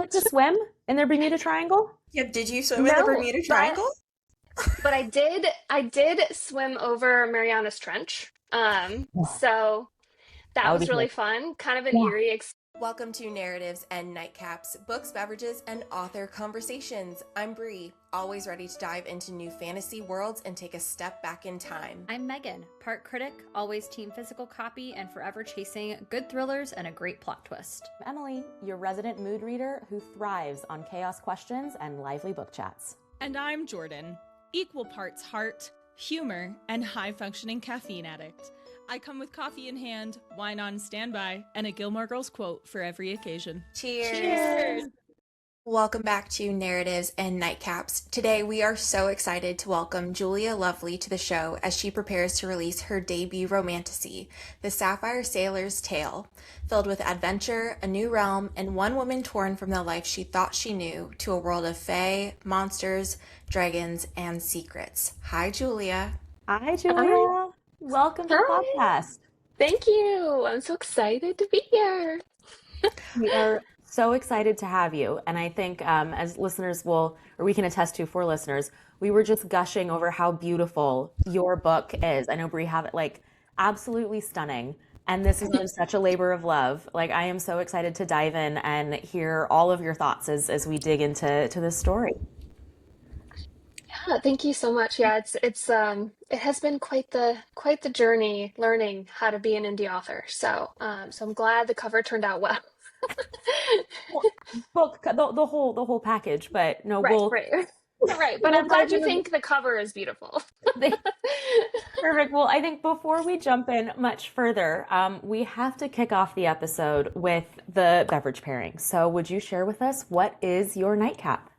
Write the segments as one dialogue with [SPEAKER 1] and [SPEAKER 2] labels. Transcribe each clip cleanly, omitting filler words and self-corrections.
[SPEAKER 1] get to swim in their Bermuda Triangle?
[SPEAKER 2] Yeah, did you swim in the
[SPEAKER 3] No,
[SPEAKER 2] Bermuda Triangle?
[SPEAKER 3] but I did swim over Mariana's Trench.
[SPEAKER 1] Yeah.
[SPEAKER 3] So
[SPEAKER 1] That
[SPEAKER 3] that
[SPEAKER 1] would
[SPEAKER 3] was
[SPEAKER 1] be great.
[SPEAKER 3] really fun. Kind of an
[SPEAKER 1] Yeah.
[SPEAKER 3] eerie experience.
[SPEAKER 2] Welcome to Narratives and Nightcaps, books, beverages, and author conversations. I'm Bree, always ready to dive into new fantasy worlds and take a step back in time.
[SPEAKER 4] I'm Megan, part critic, always team physical copy, and forever chasing good thrillers and a great plot twist.
[SPEAKER 1] I'm Emily, your resident mood reader who thrives on chaos questions and lively book chats.
[SPEAKER 5] And I'm Jordan, equal parts heart, humor, and high-functioning caffeine addict. I come with coffee in hand, wine on standby, and a Gilmore Girls quote for every occasion.
[SPEAKER 2] Cheers!
[SPEAKER 3] Cheers.
[SPEAKER 2] Welcome back to Narratives and Nightcaps. Today we are so excited to welcome Julia Lovely to the show as she prepares to release her debut romantasy, The Sapphire Sailor's Tale, filled with adventure, a new realm, and one woman torn from the life she thought she knew to a world of fae, monsters, dragons, and secrets. Hi, Julia.
[SPEAKER 1] Hi, Julia. Welcome to the
[SPEAKER 3] Hi.
[SPEAKER 1] podcast.
[SPEAKER 3] Thank you. I'm so excited to be here.
[SPEAKER 1] We are so excited to have you. And I think as listeners will, or we can attest to for listeners, we were just gushing over how beautiful your book is. I know Brie have it like absolutely stunning. And this has been such a labor of love. Like I am so excited to dive in and hear all of your thoughts as we dig into this story.
[SPEAKER 3] Yeah, thank you so much. Yeah, it has been quite the journey learning how to be an indie author. So I'm glad the cover turned out well.
[SPEAKER 1] Well, book the whole package, but no,
[SPEAKER 3] Right, right, right. But
[SPEAKER 1] we'll
[SPEAKER 3] I'm glad
[SPEAKER 1] dive
[SPEAKER 3] you
[SPEAKER 1] into
[SPEAKER 3] think the cover is beautiful.
[SPEAKER 1] Perfect. Well, I think before we jump in much further, we have to kick off the episode with the beverage pairing. So would you share with us what is your nightcap?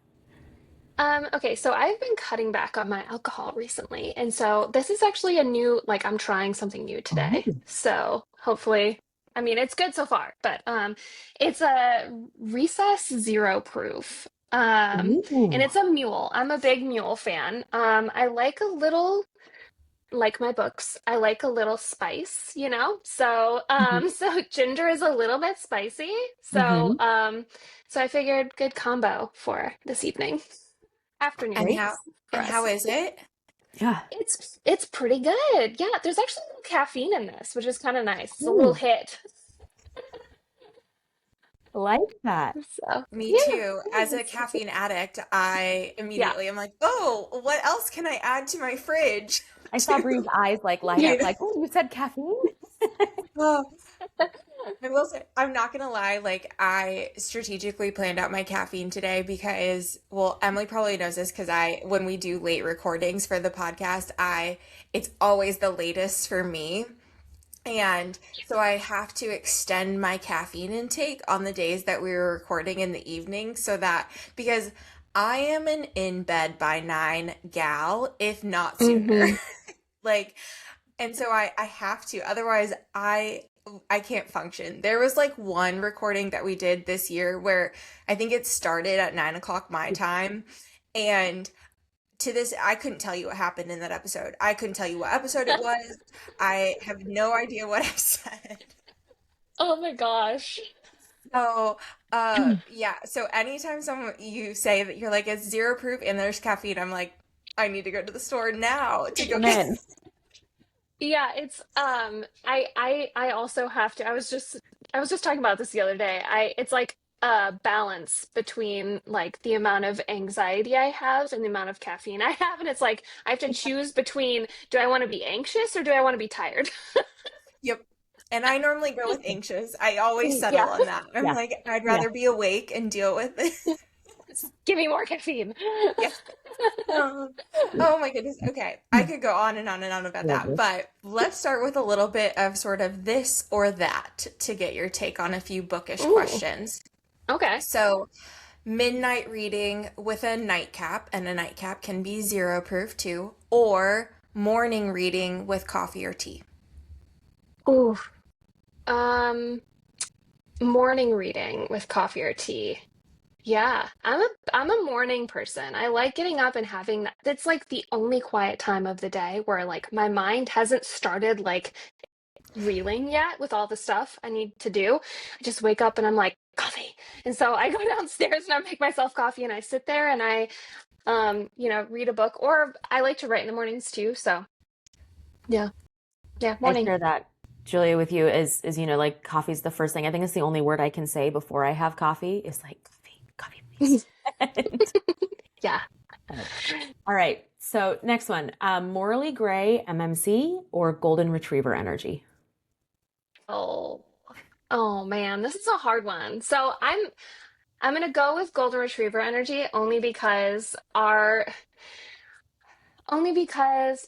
[SPEAKER 3] Okay, so I've been cutting back on my alcohol recently, and so this is actually a new, like I'm trying something new today. So hopefully, I mean, it's good so far, but it's a Recess Zero Proof. And
[SPEAKER 1] Ooh.
[SPEAKER 3] it's a mule. I'm a big mule fan. I like a little, like my books, I like a little spice, you know? So
[SPEAKER 1] Mhm.
[SPEAKER 3] so ginger is a little bit spicy. So
[SPEAKER 1] Mhm.
[SPEAKER 3] so I figured good combo for this evening.
[SPEAKER 2] And
[SPEAKER 3] Afternoon
[SPEAKER 1] Great.
[SPEAKER 2] how
[SPEAKER 3] for
[SPEAKER 2] and how
[SPEAKER 3] us.
[SPEAKER 2] is it?
[SPEAKER 1] Yeah.
[SPEAKER 3] It's pretty good. Yeah, there's actually a little caffeine in this, which is kind of nice. It's a little
[SPEAKER 1] Ooh,
[SPEAKER 3] hit.
[SPEAKER 1] like that.
[SPEAKER 3] So
[SPEAKER 2] Me
[SPEAKER 3] yeah,
[SPEAKER 2] too. As a
[SPEAKER 3] yes.
[SPEAKER 2] caffeine addict, I
[SPEAKER 3] Yeah.
[SPEAKER 2] immediately am like, oh, what else can I add to my fridge?
[SPEAKER 1] I saw Bree's eyes like light
[SPEAKER 3] Yeah.
[SPEAKER 1] up, like, oh, you said caffeine?
[SPEAKER 2] Oh, I will say, I'm not gonna lie, like I strategically planned out my caffeine today because, well, Emily probably knows this because when we do late recordings for the podcast, it's always the latest for me. And so I have to extend my caffeine intake on the days that we were recording in the evening because I am an in bed by 9 gal, if not sooner.
[SPEAKER 3] Hmm.
[SPEAKER 2] Like, and so I have to, otherwise I can't function. There was like one recording that we did this year where I think it started at 9 o'clock my time. And to this, I couldn't tell you what happened in that episode. I couldn't tell you what episode it was. I have no idea what I said.
[SPEAKER 3] Oh my gosh.
[SPEAKER 2] So, yeah. So anytime you say that you're like, it's zero proof and there's caffeine, I'm like, I need to go to the store now to go get.
[SPEAKER 1] Amen.
[SPEAKER 3] Yeah, it's I also have to. I was just talking about this the other day. I It's like a balance between like the amount of anxiety I have and the amount of caffeine I have, and it's like I have to choose between do I want to be anxious or do I want to be tired?
[SPEAKER 2] Yep. And I normally go with anxious. I always settle
[SPEAKER 3] Yeah.
[SPEAKER 2] on that. I'm
[SPEAKER 1] Yeah.
[SPEAKER 2] like, I'd
[SPEAKER 1] Yeah.
[SPEAKER 2] rather be awake and deal with it.
[SPEAKER 3] Give me more caffeine.
[SPEAKER 2] Yeah. Oh my goodness. Okay. I could go on and on and on about
[SPEAKER 1] Love
[SPEAKER 2] that,
[SPEAKER 1] this.
[SPEAKER 2] but let's start with a little bit of sort of this or that to get your take on a few bookish
[SPEAKER 3] Ooh,
[SPEAKER 2] questions.
[SPEAKER 3] okay.
[SPEAKER 2] So, midnight reading with a nightcap, and a nightcap can be zero proof too, or morning reading with coffee or tea.
[SPEAKER 3] Ooh. Um, Morning reading with coffee or tea. Yeah, I'm a morning person. I like getting up and having that. It's like the only quiet time of the day where like my mind hasn't started like reeling yet with all the stuff I need to do. I just wake up and I'm like, coffee. And so I go downstairs and I make myself coffee and I sit there and I, read a book, or I like to write in the mornings too. So yeah, yeah,
[SPEAKER 1] I
[SPEAKER 3] morning.
[SPEAKER 1] share that, Julia, with you is, like coffee's the first thing. I think it's the only word I can say before I have coffee is like coffee, please.
[SPEAKER 3] Yeah.
[SPEAKER 1] All right. So next one, morally gray MMC or golden retriever energy?
[SPEAKER 3] Oh, oh man, this is a hard one. So I'm gonna go with golden retriever energy only because,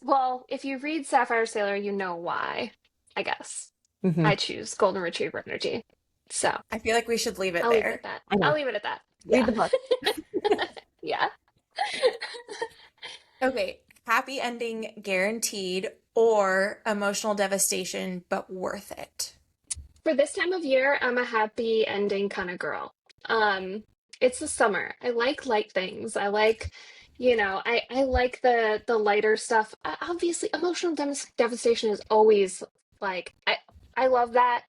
[SPEAKER 3] well, if you read Sapphire Sailor, you know why, I guess.
[SPEAKER 1] Hmm.
[SPEAKER 3] I choose golden retriever energy. So
[SPEAKER 2] I feel like we should leave it
[SPEAKER 3] I'll leave it
[SPEAKER 2] there.
[SPEAKER 3] at that.
[SPEAKER 1] I
[SPEAKER 3] I'll
[SPEAKER 1] know.
[SPEAKER 3] leave it at that.
[SPEAKER 1] Read
[SPEAKER 3] Yeah.
[SPEAKER 1] the book.
[SPEAKER 3] Yeah.
[SPEAKER 2] Okay, happy ending guaranteed or emotional devastation but worth it.
[SPEAKER 3] For this time of year, I'm a happy ending kind of girl. Um, it's the summer. I like light things. I like, I like the lighter stuff. Obviously, emotional devastation is always like I love that.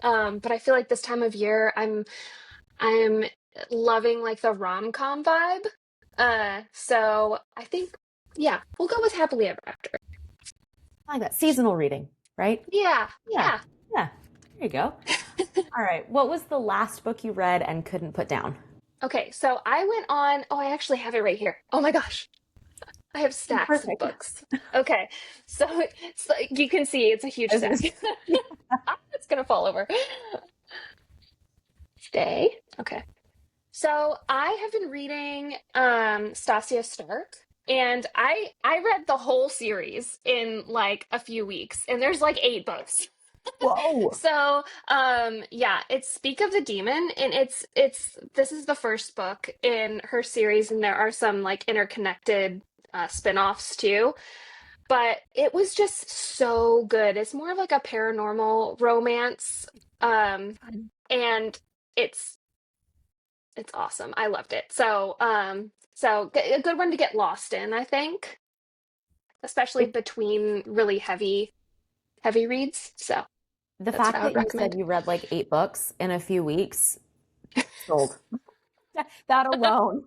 [SPEAKER 3] But I feel like this time of year, I'm loving like the rom-com vibe. So I think, yeah, we'll go with happily ever after.
[SPEAKER 1] I like that. Seasonal reading, right?
[SPEAKER 3] Yeah,
[SPEAKER 1] Yeah.
[SPEAKER 3] yeah.
[SPEAKER 1] Yeah. There you go. All right. What was the last book you read and couldn't put down?
[SPEAKER 3] Okay, so I went on. Oh, I actually have it right here. Oh my gosh. I have stacks of
[SPEAKER 1] Perfect.
[SPEAKER 3] books. Okay, so it's like you can see it's a huge stack. It's gonna fall over. Stay. Okay. So I have been reading Stasia Stark, and I read the whole series in like a few weeks, and there's like 8 books.
[SPEAKER 1] Whoa.
[SPEAKER 3] So yeah, it's Speak of the Demon, and it's this is the first book in her series, and there are some like interconnected spin-offs too. But it was just so good. It's more of like a paranormal romance. And it's it's awesome. I loved it. So a good one to get lost in, I think, especially between really heavy reads. So
[SPEAKER 1] The
[SPEAKER 3] that's what
[SPEAKER 1] fact
[SPEAKER 3] I
[SPEAKER 1] that
[SPEAKER 3] would
[SPEAKER 1] you said
[SPEAKER 3] recommend.
[SPEAKER 1] you read like 8 books in a few weeks, sold. That alone.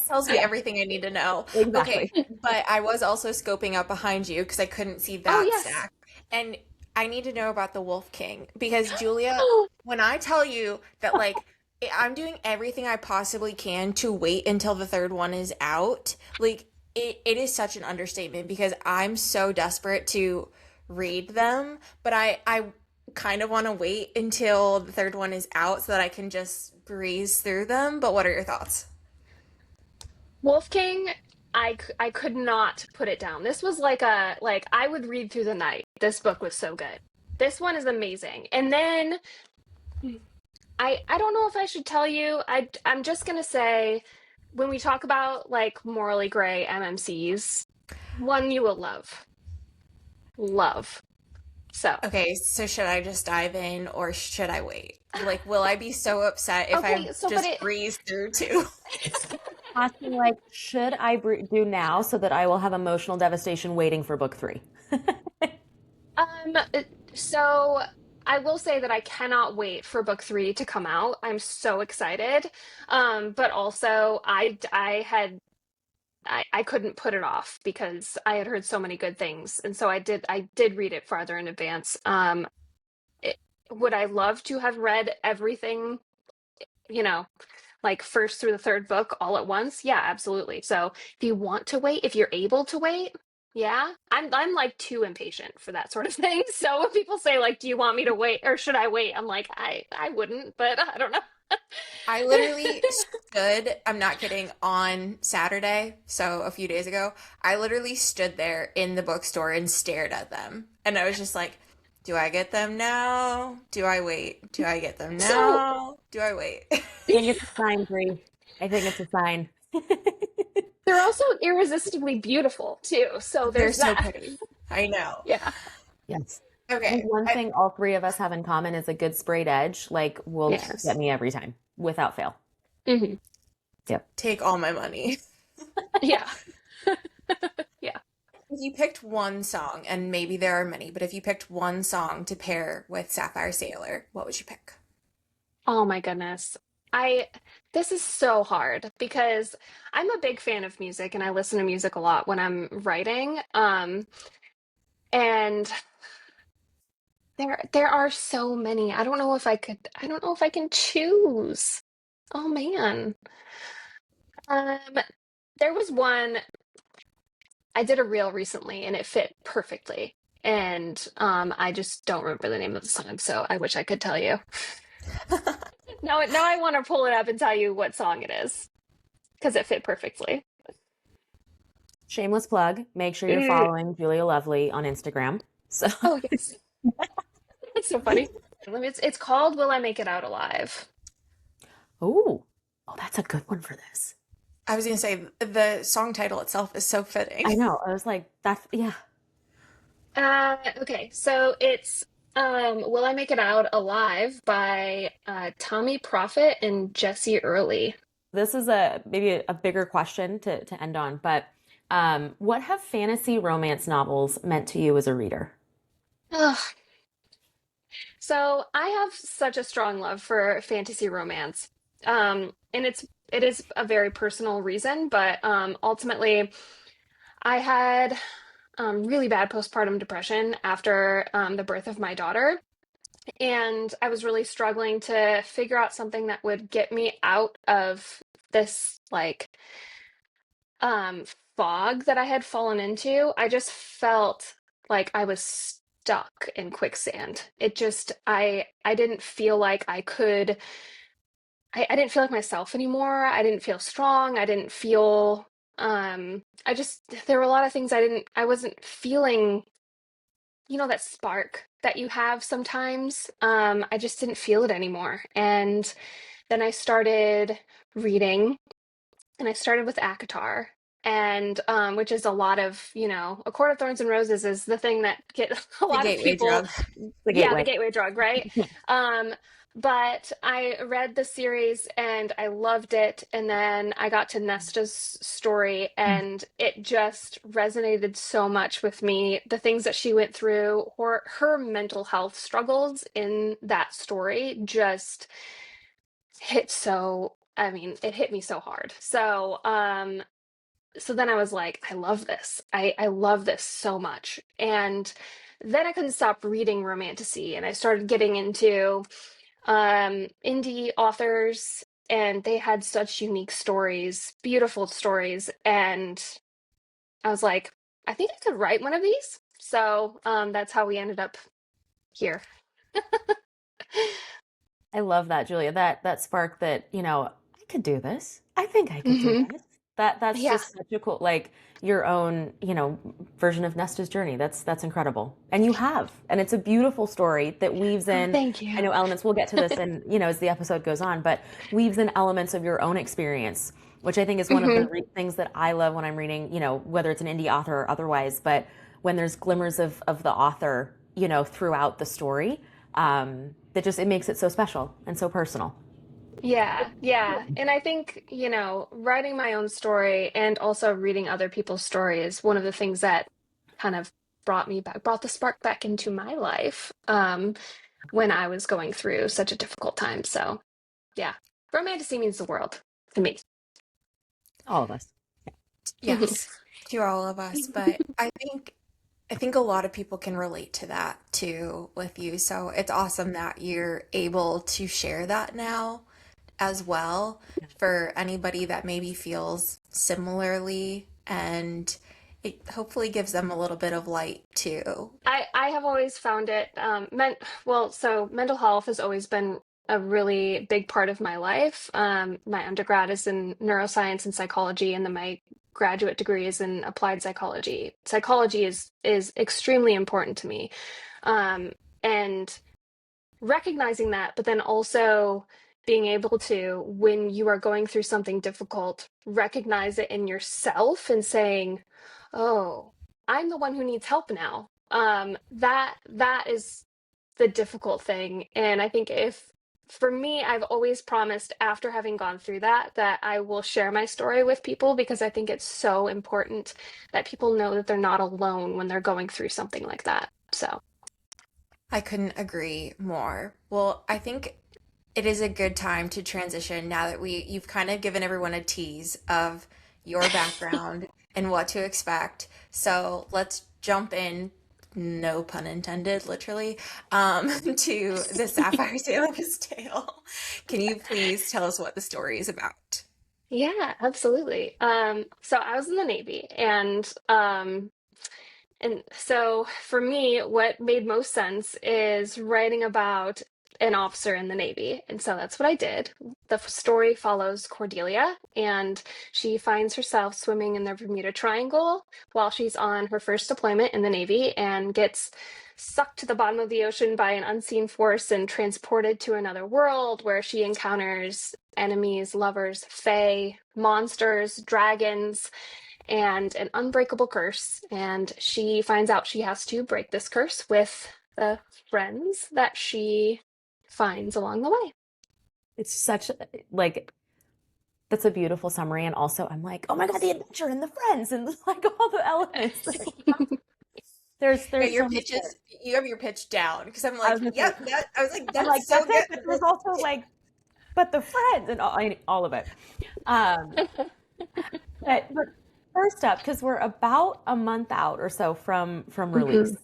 [SPEAKER 2] Tells me everything I need to know.
[SPEAKER 1] Exactly.
[SPEAKER 2] Okay, but I was also scoping up behind you because I couldn't see
[SPEAKER 3] Oh
[SPEAKER 2] that
[SPEAKER 3] yes.
[SPEAKER 2] stack. And I need to know about the Wolf King because Julia, when I tell you that like I'm doing everything I possibly can to wait until the third one is out, like it is such an understatement because I'm so desperate to read them, but I kind of want to wait until the third one is out so that I can just breeze through them. But what are your thoughts?
[SPEAKER 3] Wolf King, I could not put it down. This was like I would read through the night. This book was so good. This one is amazing. And then I don't know if I should tell you. I'm just gonna say when we talk about like morally gray MMCs, one you will love. Love. So
[SPEAKER 2] Okay, so should I just dive in or should I wait? Like, will I be so upset if I
[SPEAKER 3] okay, so but
[SPEAKER 2] just breeze through too?
[SPEAKER 1] Asking like, should I do now so that I will have emotional devastation waiting for book 3?
[SPEAKER 3] um so I will say that I cannot wait for book 3 to come out. I'm so excited. But also I couldn't put it off because I had heard so many good things, and so I did read it farther in advance. It, would I love to have read everything, you know, like first through the third book all at once? Yeah, absolutely. So if you want to wait, if you're able to wait, yeah, I'm like too impatient for that sort of thing. So when people say like, "Do you want me to wait or should I wait?" I'm like, I wouldn't, but I don't know.
[SPEAKER 2] I literally stood, I'm not kidding, on Saturday, so a few days ago, I literally stood there in the bookstore and stared at them. And I was just like, do I get them now? Do I wait? Do I get them
[SPEAKER 3] So
[SPEAKER 2] now? Do I wait?
[SPEAKER 1] I think it's a sign, Bree. I think it's a sign.
[SPEAKER 3] they're also irresistibly beautiful too. So
[SPEAKER 2] They're
[SPEAKER 3] there's
[SPEAKER 2] so
[SPEAKER 3] that.
[SPEAKER 2] pretty. I know.
[SPEAKER 3] Yeah.
[SPEAKER 1] Yes. And
[SPEAKER 2] Okay.
[SPEAKER 1] one thing all 3 of us have in common is a good sprayed edge, like will
[SPEAKER 3] Yes.
[SPEAKER 1] get me every time without fail.
[SPEAKER 3] Hmm.
[SPEAKER 1] Yep.
[SPEAKER 2] Take all my money.
[SPEAKER 3] Yeah. Yeah.
[SPEAKER 2] If you picked one song, and maybe there are many, but if you picked one song to pair with Sapphire Sailor, what would you pick?
[SPEAKER 3] Oh my goodness. I This is so hard because I'm a big fan of music and I listen to music a lot when I'm writing. And there are so many. I don't know if I can choose. Oh man. Um there was one I did a reel recently and it fit perfectly. And I just don't remember the name of the song, so I wish I could tell you. Now I want to pull it up and tell you what song it is because it fit perfectly.
[SPEAKER 1] Shameless plug. Make sure you're
[SPEAKER 3] Mm,
[SPEAKER 1] following Julia Lovely on Instagram. So,
[SPEAKER 3] oh yes, that's so funny. It's called "Will I Make It Out Alive?"
[SPEAKER 1] oh, oh, that's a good one for this.
[SPEAKER 2] I was gonna say the song title itself is so fitting.
[SPEAKER 1] I know. I was like, that, yeah.
[SPEAKER 3] Okay, so it's "Will I Make It Out Alive" by Tommy Profit and Jesse Early.
[SPEAKER 1] This is a maybe a bigger question to end on, but what have fantasy romance novels meant to you as a reader?
[SPEAKER 3] Ugh. So I have such a strong love for fantasy romance, and it is a very personal reason, but ultimately. I had really bad postpartum depression after the birth of my daughter. And I was really struggling to figure out something that would get me out of this um, fog that I had fallen into. I just felt like I was stuck in quicksand. I didn't feel like I didn't feel like myself anymore. I didn't feel strong. I didn't feel I just there were a lot of things I wasn't feeling, that spark that you have sometimes. I just didn't feel it anymore. And then I started reading and I started with ACOTAR and which is a lot of, A Court of Thorns and Roses is the thing that get a
[SPEAKER 2] The
[SPEAKER 3] lot of
[SPEAKER 2] gateway
[SPEAKER 3] people,
[SPEAKER 2] drug.
[SPEAKER 1] The
[SPEAKER 3] yeah, the
[SPEAKER 1] Gateway.
[SPEAKER 3] gateway drug, right? Um, but I read the series and I loved it. And then I got to Nesta's story and it just resonated so much with me. The things that she went through, her mental health struggles in that story just it hit me so hard. So then I was like, I love this. I love this so much. And then I couldn't stop reading romantasy and I started getting into indie authors and they had such unique stories, beautiful stories. And I was like, I think I could write one of these. So that's how we ended up here.
[SPEAKER 1] I love that, Julia. That spark that, I could do this. I think I could do
[SPEAKER 3] Hmm.
[SPEAKER 1] this. That's
[SPEAKER 3] Yeah.
[SPEAKER 1] just such a cool, like your own, version of Nesta's journey. That's incredible. And you have. And it's a beautiful story that weaves
[SPEAKER 3] Oh,
[SPEAKER 1] in,
[SPEAKER 3] thank
[SPEAKER 1] I
[SPEAKER 3] you.
[SPEAKER 1] know elements, we'll get to this and, as the episode goes on, but weaves in elements of your own experience, which I think is one of the
[SPEAKER 3] Hmm.
[SPEAKER 1] things that I love when I'm reading, whether it's an indie author or otherwise, but when there's glimmers of the author, throughout the story, that just it makes it so special and so personal.
[SPEAKER 3] Yeah, yeah. And I think, writing my own story and also reading other people's story is one of the things that kind of brought the spark back into my life when I was going through such a difficult time. So, yeah, romantasy means the world to me.
[SPEAKER 1] All of us.
[SPEAKER 2] Yes, to all of us. But I think a lot of people can relate to that too with you. So it's awesome that you're able to share that now as well for anybody that maybe feels similarly and it hopefully gives them a little bit of light too.
[SPEAKER 3] I have always found it so mental health has always been a really big part of my life. My undergrad is in neuroscience and psychology, and then my graduate degree is in applied psychology. Psychology is extremely important to me, and recognizing that, but then also being able to, when you are going through something difficult, recognize it in yourself and saying, "Oh, I'm the one who needs help now." That is the difficult thing, and I think if for me, I've always promised after having gone through that I will share my story with people because I think it's so important that people know that they're not alone when they're going through something like that. So,
[SPEAKER 2] I couldn't agree more. Well, I think it is a good time to transition now that you've kind of given everyone a tease of your background and what to expect. So let's jump in, no pun intended, literally, to the Sapphire Sailor's Tale. Can you please tell us what the story is about?
[SPEAKER 3] Yeah, absolutely. So I was in the Navy, and so for me, what made most sense is writing about an officer in the Navy. And so that's what I did. The story follows Cordelia, and she finds herself swimming in the Bermuda Triangle while she's on her first deployment in the Navy and gets sucked to the bottom of the ocean by an unseen force and transported to another world where she encounters enemies, lovers, fae, monsters, dragons, and an unbreakable curse. And she finds out she has to break this curse with the friends that she finds along the way.
[SPEAKER 1] It's such like that's a beautiful summary, and also I'm like, oh my God, the adventure and the friends and like all the elements.
[SPEAKER 2] Yeah,
[SPEAKER 1] There's
[SPEAKER 2] your
[SPEAKER 1] so much
[SPEAKER 2] pitch
[SPEAKER 1] there.
[SPEAKER 2] is, you have your pitch down because I'm
[SPEAKER 1] I
[SPEAKER 2] like,
[SPEAKER 1] was gonna say,
[SPEAKER 2] yep, I was like,
[SPEAKER 1] I'm
[SPEAKER 2] that's
[SPEAKER 1] like,
[SPEAKER 2] so
[SPEAKER 1] that's it, but
[SPEAKER 2] good.
[SPEAKER 1] there's also like, but the friends and all of it. Um, but first up, because we're about a month out or so from release.
[SPEAKER 3] Mhm.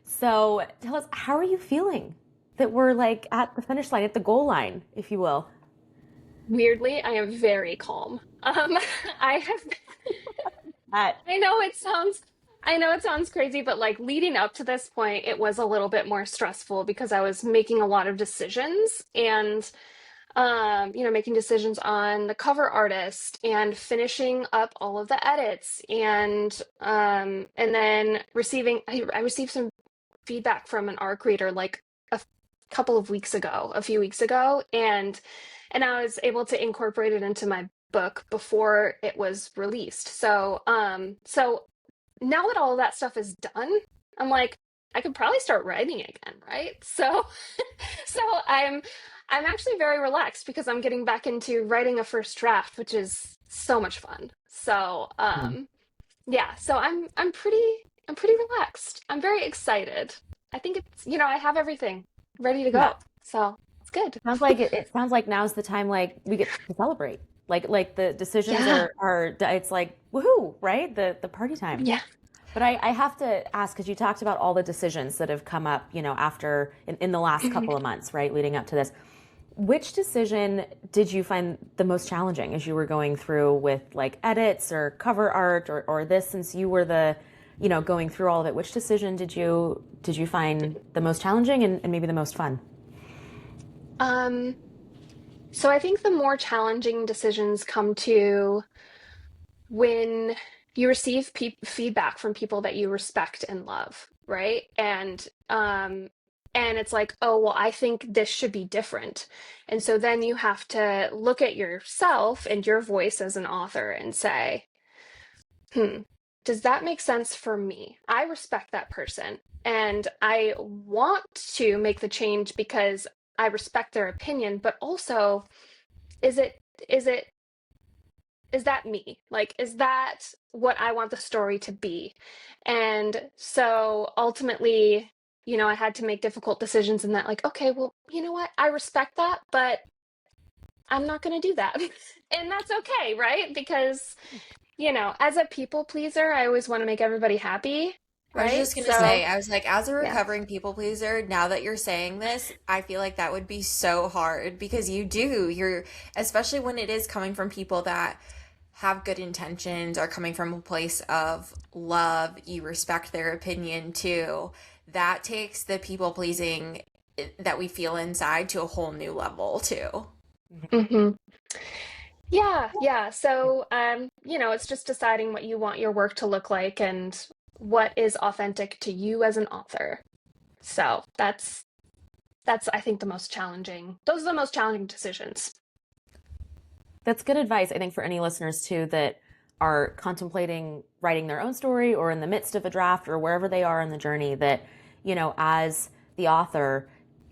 [SPEAKER 1] So tell us, how are you feeling that we're like at the finish line, at the goal line, if you will?
[SPEAKER 3] Weirdly, I am very calm. I have
[SPEAKER 1] At
[SPEAKER 3] I know it sounds I know it sounds crazy, but like leading up to this point, it was a little bit more stressful because I was making a lot of decisions and making decisions on the cover artist and finishing up all of the edits and then I received some feedback from an ARC reader like a few weeks ago, and I was able to incorporate it into my book before it was released. So now that all of that stuff is done, I'm like, I could probably start writing again, right? So I'm actually very relaxed because I'm getting back into writing a first draft, which is so much fun. Yeah, so I'm pretty relaxed. I'm very excited. I think it's, I have everything ready to
[SPEAKER 1] yeah,
[SPEAKER 3] go. So it's good.
[SPEAKER 1] sounds like it sounds like now's the time like we get to celebrate. Like the decisions
[SPEAKER 3] Yeah.
[SPEAKER 1] are it's like woohoo, right? The party time.
[SPEAKER 3] Yeah.
[SPEAKER 1] But I have to ask, because you talked about all the decisions that have come up, after in the last couple of months, right, leading up to this. Which decision did you find the most challenging as you were going through with like edits or cover art or this, since you were going through all of it? Which decision did you find the most challenging and maybe the most fun?
[SPEAKER 3] Um, so I think the more challenging decisions come to when you receive feedback from people that you respect and love, right? And it's like, oh, well, I think this should be different. And so then you have to look at yourself and your voice as an author and say, hmm, does that make sense for me? I respect that person and I want to make the change because I respect their opinion, but also is it is it is that me? Like, is that what I want the story to be? And so ultimately, I had to make difficult decisions in that, like, okay, well, you know what? I respect that, but I'm not going to do that. And that's okay, right? Because, as a people pleaser, I always want to make everybody happy,
[SPEAKER 2] I was
[SPEAKER 3] right?
[SPEAKER 2] just gonna
[SPEAKER 3] So,
[SPEAKER 2] say, I was like, as a
[SPEAKER 3] yeah.
[SPEAKER 2] recovering people pleaser, now that you're saying this, I feel like that would be so hard because you're, especially when it is coming from people that have good intentions or coming from a place of love, you respect their opinion too. That takes the people pleasing that we feel inside to a whole new level too.
[SPEAKER 3] Hmm. Yeah, yeah. So, it's just deciding what you want your work to look like and what is authentic to you as an author. So that's I think the most challenging. Those are the most challenging decisions.
[SPEAKER 1] That's good advice, I think, for any listeners too that are contemplating writing their own story or in the midst of a draft or wherever they are in the journey, that, as the author,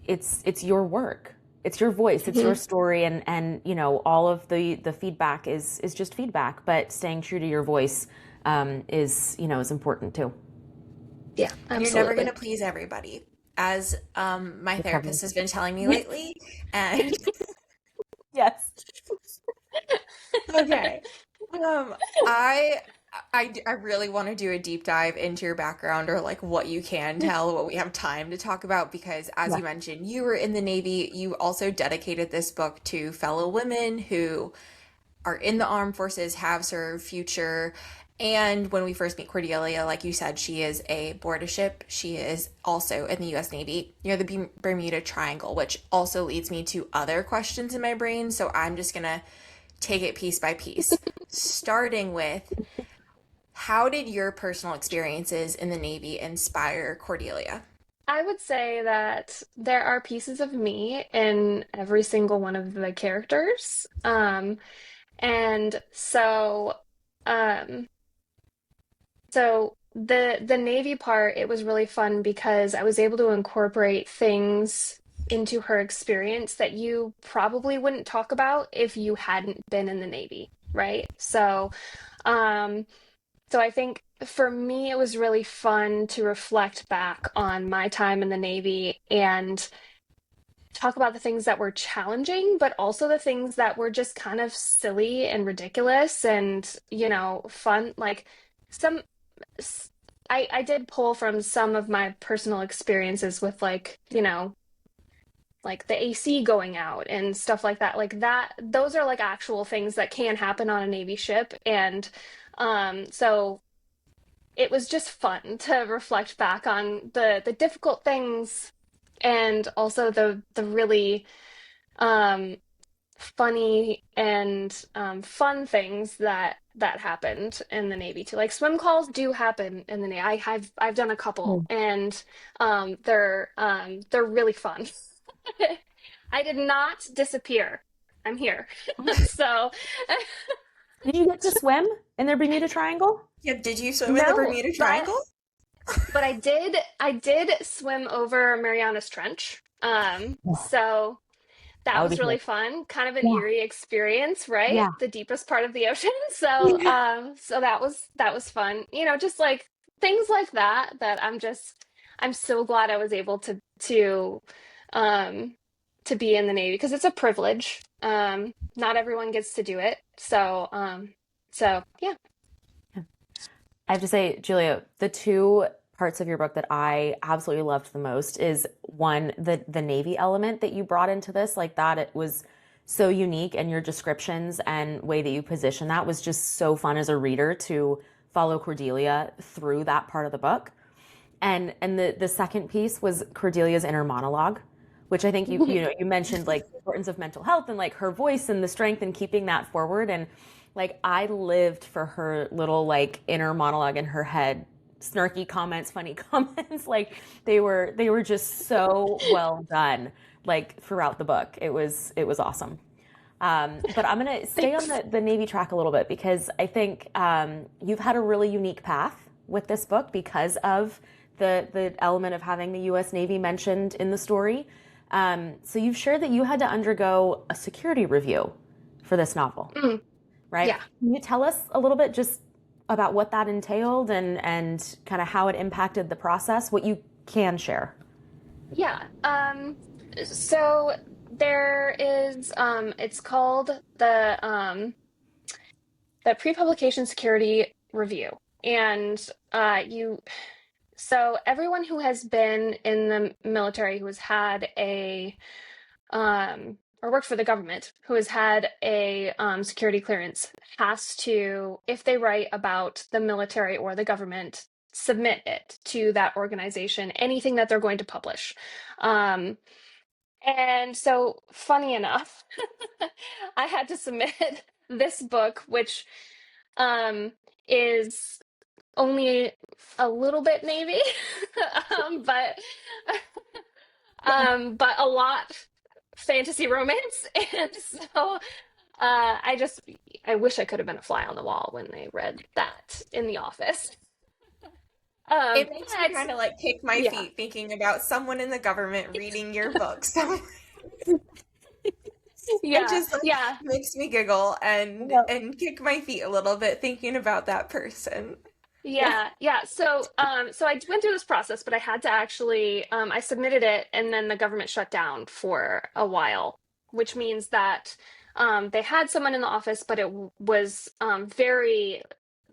[SPEAKER 1] it's your work. It's your voice, it's your
[SPEAKER 3] Mhm.
[SPEAKER 1] story, and all of the feedback is just feedback, but staying true to your voice is important too.
[SPEAKER 3] Yeah,
[SPEAKER 2] And you're never
[SPEAKER 3] absolutely.
[SPEAKER 2] gonna please everybody. as my
[SPEAKER 1] Recovery.
[SPEAKER 2] therapist has been telling me lately. And
[SPEAKER 1] Yes.
[SPEAKER 2] okay. Um, I I really want to do a deep dive into your background or like what you can tell, what we have time to talk about, because as
[SPEAKER 1] Yeah.
[SPEAKER 2] you mentioned, you were in the Navy. You also dedicated this book to fellow women who are in the armed forces, have served, future. And when we first meet Cordelia, like you said, she is aboard a ship. She is also in the US Navy near the Bermuda Triangle, which also leads me to other questions in my brain. So I'm just going to take it piece by piece, starting with how did your personal experiences in the Navy inspire Cordelia?
[SPEAKER 3] I would say that there are pieces of me in every single one of the characters. And so um so the Navy part, it was really fun because I was able to incorporate things into her experience that you probably wouldn't talk about if you hadn't been in the Navy, right? Um so I think for me it was really fun to reflect back on my time in the Navy and talk about the things that were challenging, but also the things that were just kind of silly and ridiculous and, fun. Like some, I did pull from some of my personal experiences with like the AC going out and stuff like that. Like that, those are like actual things that can happen on a Navy ship. And so it was just fun to reflect back on the difficult things and also the really um, funny and fun things that happened in the Navy too. Like swim calls do happen in the Navy. I've done a couple,
[SPEAKER 1] Mm.
[SPEAKER 3] and they're really fun. I did not disappear. I'm here. So
[SPEAKER 1] Did you get to swim in the Bermuda Triangle?
[SPEAKER 2] Yeah, did you swim in the
[SPEAKER 3] no,
[SPEAKER 2] Bermuda
[SPEAKER 3] but
[SPEAKER 2] Triangle?
[SPEAKER 3] I did swim over Mariana's Trench.
[SPEAKER 1] Oh,
[SPEAKER 3] So
[SPEAKER 1] that
[SPEAKER 3] that
[SPEAKER 1] would be
[SPEAKER 3] was really
[SPEAKER 1] cool.
[SPEAKER 3] fun. Kind of an
[SPEAKER 1] Yeah.
[SPEAKER 3] eerie experience, right?
[SPEAKER 1] Yeah.
[SPEAKER 3] The deepest part of the ocean. So,
[SPEAKER 2] Yeah.
[SPEAKER 3] so that was fun. Just like things like that I'm so glad I was able um to be in the Navy because it's a privilege. Not everyone gets to do it. So yeah.
[SPEAKER 1] I have to say, Julia, the two parts of your book that I absolutely loved the most is one, the Navy element that you brought into this, like that it was so unique, and your descriptions and way that you position that was just so fun as a reader to follow Cordelia through that part of the book. And the second piece was Cordelia's inner monologue, which I think you mentioned like the importance of mental health and like her voice and the strength in keeping that forward. And like I lived for her little like inner monologue in her head, snarky comments, funny comments. Like they were just so well done, like throughout the book. It was awesome. But I'm gonna stay on
[SPEAKER 3] Thanks.
[SPEAKER 1] the Navy track a little bit because I think you've had a really unique path with this book because of the element of having the U.S. Navy mentioned in the story. So you've shared that you had to undergo a security review for this novel,
[SPEAKER 3] Mm,
[SPEAKER 1] right?
[SPEAKER 3] yeah.
[SPEAKER 1] Can you tell us a little bit just about what that entailed and kind of how it impacted the process, what you can share?
[SPEAKER 3] Yeah. So there is it's called the pre-publication security review. And you so everyone who has been in the military who has had a or worked for the government who has had a security clearance has to, if they write about the military or the government, submit it to that organization, anything that they're going to publish. Um, and so, funny enough, I had to submit this book, which um, is only a little bit Navy, um, but but a lot fantasy romance, and so I just I wish I could have been a fly on the wall when they read that in the office.
[SPEAKER 2] It makes me
[SPEAKER 3] Yeah,
[SPEAKER 2] kind of like kick my
[SPEAKER 3] yeah,
[SPEAKER 2] feet thinking about someone in the government reading your book. So it
[SPEAKER 3] yeah,
[SPEAKER 2] just like
[SPEAKER 3] yeah.
[SPEAKER 2] makes me giggle and
[SPEAKER 1] Yeah.
[SPEAKER 2] and kick my feet a little bit thinking about that person.
[SPEAKER 1] Yeah.
[SPEAKER 3] Yeah. So I went through this process, but I had to actually, I submitted it, and then the government shut down for a while, which means that they had someone in the office, but was very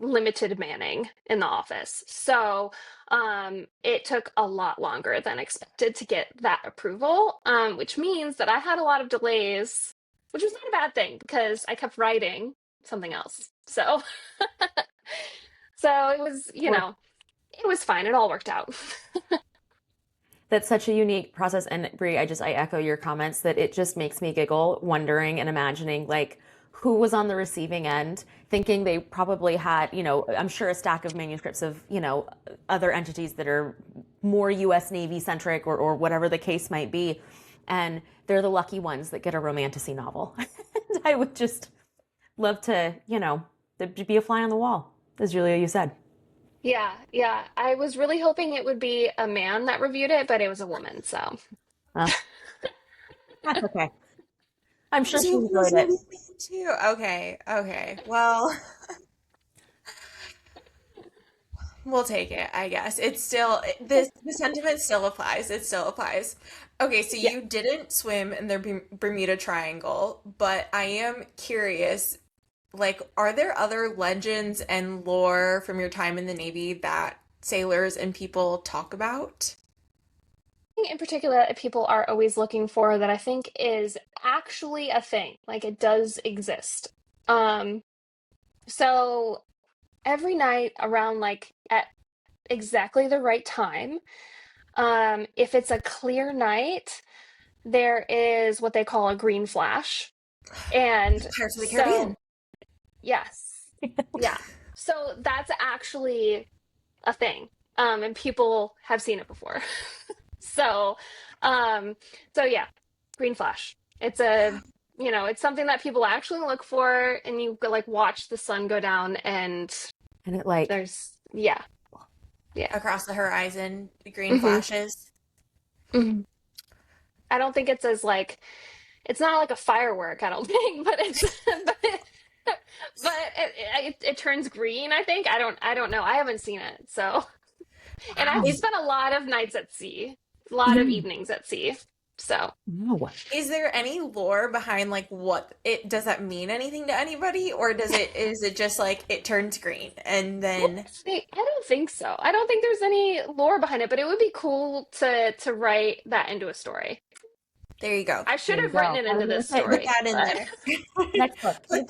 [SPEAKER 3] limited manning in the office. So it took a lot longer than expected to get that approval, which means that I had a lot of delays, which was not a bad thing because I kept writing something else. So. So it was, it was fine. It all worked out.
[SPEAKER 1] That's such a unique process. And Brie, I echo your comments that it just makes me giggle, wondering and imagining like who was on the receiving end, thinking they probably had, I'm sure a stack of manuscripts of, other entities that are more US Navy centric or whatever the case might be. And they're the lucky ones that get a romantasy novel. I would just love to, be a fly on the wall, as Julia, you said.
[SPEAKER 3] Yeah, yeah. I was really hoping it would be a man that reviewed it, but it was a woman. So,
[SPEAKER 1] Well, that's okay. I'm sure
[SPEAKER 2] So
[SPEAKER 1] she
[SPEAKER 2] it was
[SPEAKER 1] enjoyed
[SPEAKER 2] gonna
[SPEAKER 1] it.
[SPEAKER 2] be me too. Okay, okay. Well, we'll take it, I guess. It's still the sentiment still applies. It still applies. Okay, so
[SPEAKER 3] yeah.
[SPEAKER 2] you didn't swim in the Bermuda Triangle, but I am curious, like, are there other legends and lore from your time in the Navy that sailors and people talk about?
[SPEAKER 3] In particular, that people are always looking for that I think is actually a thing. Like it does exist. Um, so every night around like at exactly the right time, if it's a clear night, there is what they call a green flash. And
[SPEAKER 2] Pirates of the
[SPEAKER 3] so,
[SPEAKER 2] Caribbean.
[SPEAKER 3] yes, yeah. So that's actually a thing. And people have seen it before. So, um, so yeah, green flash. It's it's something that people actually look for, and you like watch the sun go down, and
[SPEAKER 1] And it like,
[SPEAKER 3] there's yeah, yeah.
[SPEAKER 2] Across the horizon, the green
[SPEAKER 3] hmm
[SPEAKER 2] flashes.
[SPEAKER 3] hmm I don't think it's as like it's not like a firework. I don't think, but it's but it turns green. I think I don't know. I haven't seen it, so. And I've
[SPEAKER 1] wow.
[SPEAKER 2] Is
[SPEAKER 3] spent a lot of nights at sea, a lot of
[SPEAKER 1] Yeah.
[SPEAKER 3] evenings at sea. So,
[SPEAKER 1] Wow.
[SPEAKER 2] is there any lore behind like what it does that mean anything to anybody, or is it just like it turns green and then
[SPEAKER 3] I don't think so. I don't think there's any lore behind it, but it would be cool to write that into a story.
[SPEAKER 2] there you go.
[SPEAKER 3] I
[SPEAKER 1] There
[SPEAKER 3] should
[SPEAKER 1] you
[SPEAKER 3] have written
[SPEAKER 1] go.
[SPEAKER 3] it
[SPEAKER 1] I was
[SPEAKER 3] into
[SPEAKER 1] gonna
[SPEAKER 3] this
[SPEAKER 1] say,
[SPEAKER 2] Put
[SPEAKER 3] story,
[SPEAKER 2] that in
[SPEAKER 3] but
[SPEAKER 2] there.
[SPEAKER 1] next book.
[SPEAKER 2] Put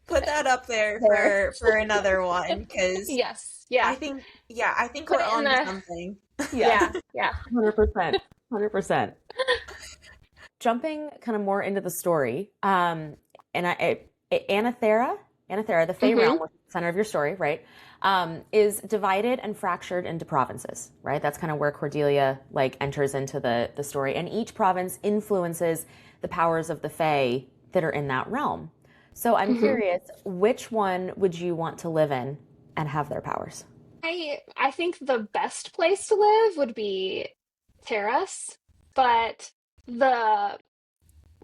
[SPEAKER 2] put that up there
[SPEAKER 1] There.
[SPEAKER 2] for another one because
[SPEAKER 3] yes, yeah.
[SPEAKER 2] I think
[SPEAKER 3] Put
[SPEAKER 2] we're
[SPEAKER 3] it in
[SPEAKER 2] on to
[SPEAKER 3] the
[SPEAKER 2] something.
[SPEAKER 1] Yes.
[SPEAKER 3] yeah, yeah.
[SPEAKER 1] 100%. 100%. Jumping kind of more into the story, and Anathera, the Fey realm,
[SPEAKER 3] hmm
[SPEAKER 1] which is the center of your story, right, is divided and fractured into provinces, right? That's kind of where Cordelia like enters into the story, and each province influences the powers of the Fey that are in that realm. So I'm
[SPEAKER 3] hmm
[SPEAKER 1] curious, which one would you want to live in and have their powers?
[SPEAKER 3] I think the best place to live would be Terrace, but the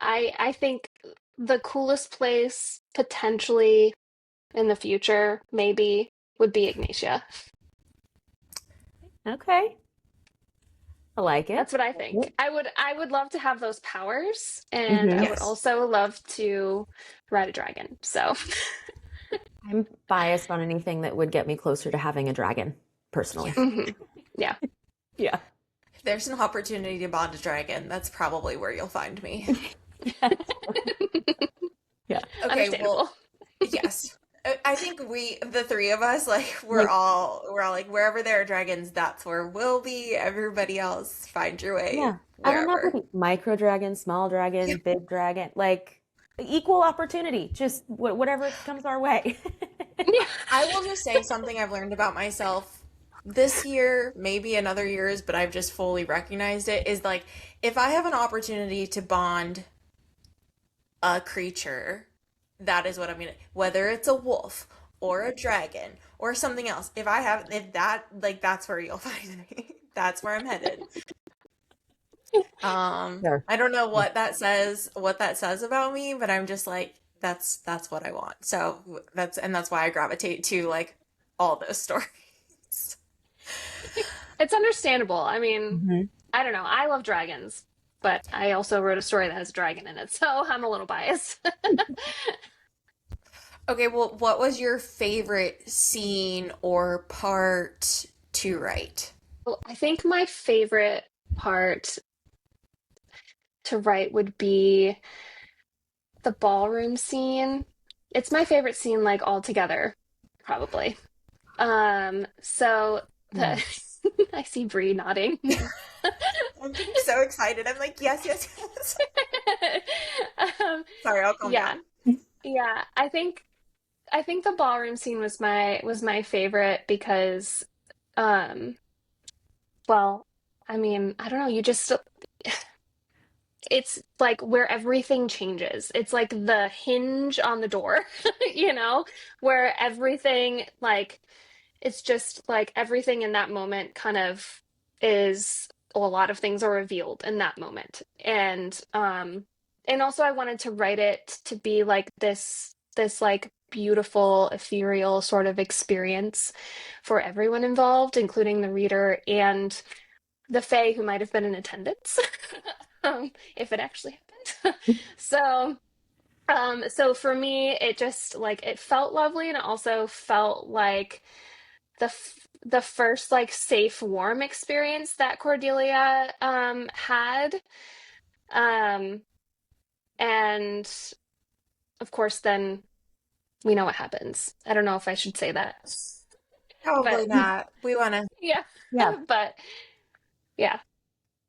[SPEAKER 3] I think the coolest place potentially in the future maybe would be Ignatia.
[SPEAKER 1] Okay, I like it.
[SPEAKER 3] That's what I think. I would love to have those powers, and I
[SPEAKER 1] Mm-hmm.
[SPEAKER 3] would
[SPEAKER 2] Yes.
[SPEAKER 3] also love to ride a dragon. So,
[SPEAKER 1] I'm biased on anything that would get me closer to having a dragon, personally.
[SPEAKER 2] Yeah.
[SPEAKER 3] mhm. Yeah,
[SPEAKER 1] Yeah.
[SPEAKER 2] If there's an opportunity to bond a dragon, that's probably where you'll find me.
[SPEAKER 1] Yeah.
[SPEAKER 2] Okay, well,
[SPEAKER 3] understandable.
[SPEAKER 2] yes. I think the three of us, like
[SPEAKER 1] Like,
[SPEAKER 2] we're all like wherever there are dragons, that's where we'll be. Everybody else, find your way
[SPEAKER 1] yeah. And I'm not
[SPEAKER 2] wherever.
[SPEAKER 1] picky. Micro dragon, small
[SPEAKER 2] Yeah.
[SPEAKER 1] dragon, big dragon, like equal opportunity, just whatever comes our way.
[SPEAKER 3] Yeah.
[SPEAKER 2] I will just say something I've learned about myself this year, maybe in other years, but I've just fully recognized it, is like if I have an opportunity to bond a creature, that is what I'm gonna, whether it's a wolf or a dragon or something else. If that, like, that's where you'll find me. That's where I'm headed.
[SPEAKER 1] Sure.
[SPEAKER 2] I don't know what that says about me, but I'm just like, that's what I want. So that's why I gravitate to like all those stories.
[SPEAKER 3] It's understandable. I mean,
[SPEAKER 1] Mhm.
[SPEAKER 3] I don't know. I love dragons, but I also wrote a story that has a dragon in it, so I'm a little biased.
[SPEAKER 2] Okay, well, what was your favorite scene or part to write?
[SPEAKER 3] Well, I think my favorite part to write would be the ballroom scene. It's my favorite scene, like altogether, probably. So
[SPEAKER 1] Yeah.
[SPEAKER 3] the I see Bree nodding.
[SPEAKER 2] I'm getting so excited. I'm like, yes, yes, yes. Sorry, I'll calm
[SPEAKER 3] Yeah,
[SPEAKER 2] down.
[SPEAKER 3] yeah. I think the ballroom scene was my favorite because, um, well, I mean, I don't know. It's like where everything changes. It's like the hinge on the door, where everything like it's just like everything in that moment kind of is a lot of things are revealed in that moment. And also I wanted to write it to be like this like beautiful ethereal sort of experience for everyone involved, including the reader and the Fae who might have been in attendance, if it actually happened. So, so for me, it just like it felt lovely, and it also felt like the first like safe, warm experience that Cordelia had, um, and of course, then we know what happens. I don't know if I should say that,
[SPEAKER 2] Probably
[SPEAKER 3] but
[SPEAKER 2] not. We want to.
[SPEAKER 3] yeah,
[SPEAKER 1] Yeah.
[SPEAKER 3] but yeah.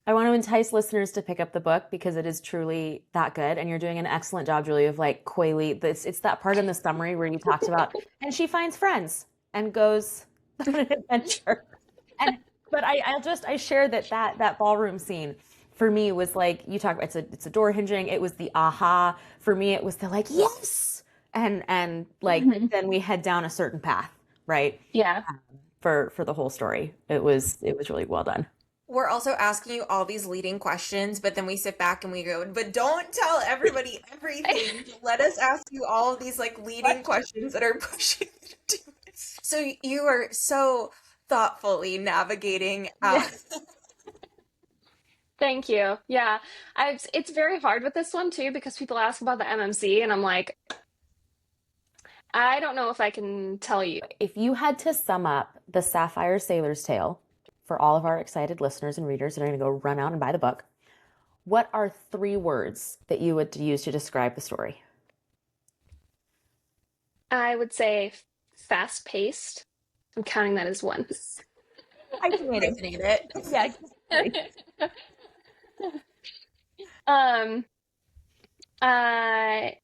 [SPEAKER 1] I want to entice listeners to pick up the book because it is truly that good. And you're doing an excellent job, Julie, of like coyly, it's that part in the summary where you talked about, and she finds friends and goes on an adventure. And, but I shared that ballroom scene for me was like, you talk about, it's a door hinging. It was the aha. For me, it was the like, yes. And like,
[SPEAKER 3] Mhm.
[SPEAKER 1] then we head down a certain path, right?
[SPEAKER 3] Yeah.
[SPEAKER 1] For the whole story. It was really well done.
[SPEAKER 2] We're also asking you all these leading questions, but then we sit back and we go, but don't tell everybody everything. Let us ask you all of these like leading questions that are pushing you to do it. So you are so thoughtfully navigating out.
[SPEAKER 1] Yeah.
[SPEAKER 3] Thank you. Yeah. It's very hard with this one too because people ask about the MMC and I'm like, I don't know if I can tell you.
[SPEAKER 1] If you had to sum up the Sapphire Sailor's Tale for all of our excited listeners and readers that are going to go run out and buy the book, what are 3 words that you would use to describe the story?
[SPEAKER 3] I would say fast paced. I'm counting that as one.
[SPEAKER 1] Hyphenated.
[SPEAKER 2] Hyphenate it.
[SPEAKER 1] Yeah, exactly.
[SPEAKER 3] Um, I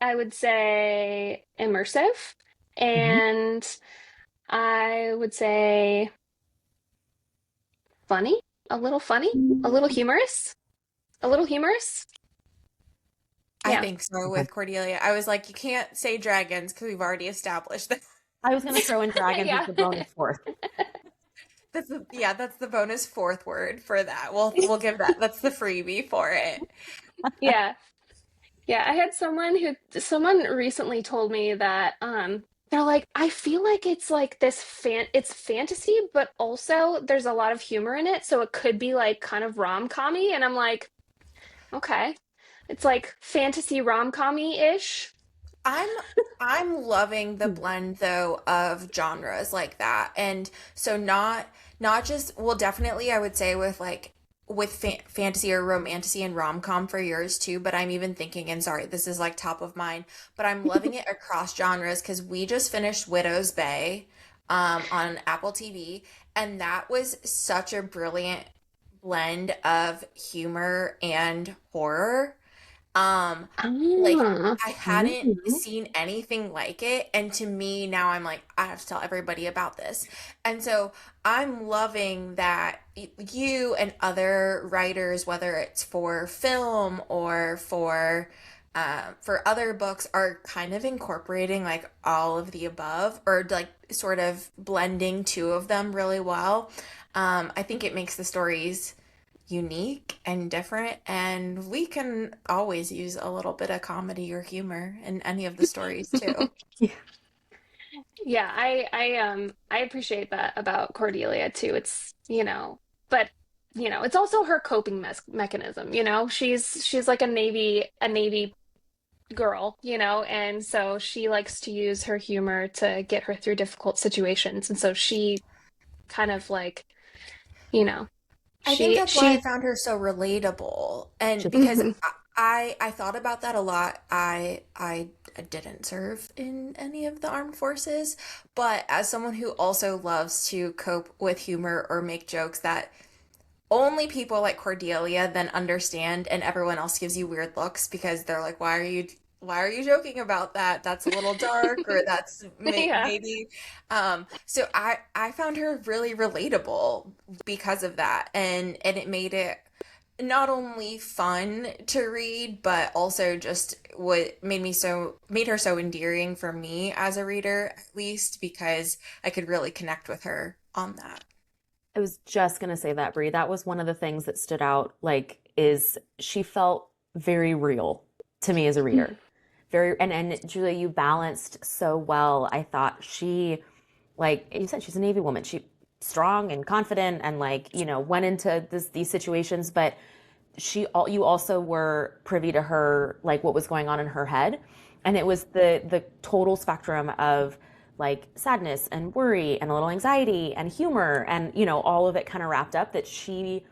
[SPEAKER 3] I would say immersive,
[SPEAKER 1] Mhm.
[SPEAKER 3] and I would say funny, a little humorous, a little humorous.
[SPEAKER 2] I
[SPEAKER 3] Yeah.
[SPEAKER 2] think so
[SPEAKER 1] Okay.
[SPEAKER 2] with Cordelia. I was like, you can't say dragons because we've already established that.
[SPEAKER 1] I was going to throw in dragons as
[SPEAKER 3] Yeah.
[SPEAKER 1] the bonus fourth.
[SPEAKER 2] Yeah, that's the bonus fourth word for that. We'll give that. That's the freebie for it.
[SPEAKER 3] Yeah. Yeah, I had someone recently told me that they're like, I feel like it's like it's fantasy, but also there's a lot of humor in it, so it could be like kind of rom-commy, and I'm like, okay. It's like fantasy rom-commy-ish.
[SPEAKER 2] I'm I'm loving the blend though of genres like that. And so not just well definitely I would say with like with fantasy or romantasy and rom-com for yours too, but I'm even thinking and sorry, this is like top of mind, but I'm loving it across genres because we just finished Widow's Bay on Apple TV and that was such a brilliant blend of humor and horror. Um, like
[SPEAKER 3] Ah.
[SPEAKER 2] I hadn't
[SPEAKER 1] Mhm.
[SPEAKER 2] seen anything like it, and to me now I'm like I have to tell everybody about this. And so I'm loving that you and other writers, whether it's for film or for other books, are kind of incorporating like all of the above or like sort of blending two of them really well. I think it makes the stories unique and different, and we can always use a little bit of comedy or humor in any of the stories too.
[SPEAKER 1] Yeah.
[SPEAKER 3] Yeah, I appreciate that about Cordelia too. It's, but it's also her coping mechanism, She's like a Navy girl, and so she likes to use her humor to get her through difficult situations. And so she kind of like, you know,
[SPEAKER 2] I think
[SPEAKER 3] she
[SPEAKER 2] that's why I
[SPEAKER 3] she
[SPEAKER 2] found her so relatable. And
[SPEAKER 1] Just
[SPEAKER 2] because
[SPEAKER 3] Mhm.
[SPEAKER 2] I thought about that a lot. I didn't serve in any of the armed forces, but as someone who also loves to cope with humor or make jokes that only people like Cordelia then understand, and everyone else gives you weird looks because they're like, why are you joking about that? That's a little dark, or that's
[SPEAKER 3] Yeah.
[SPEAKER 2] maybe so I found her really relatable because of that, and it made it not only fun to read, but also just what made her so endearing for me as a reader, at least because I could really connect with her on that.
[SPEAKER 1] I was just gonna say that, Brie. That was one of the things that stood out, like, is she felt very real to me as a reader. Very, and Julia, you balanced so well. I thought she, like you said, she's a Navy woman. She strong and confident and like, went into these situations, but you also were privy to her, like what was going on in her head. And it was the total spectrum of like sadness and worry and a little anxiety and humor and all of it kind of wrapped up, that she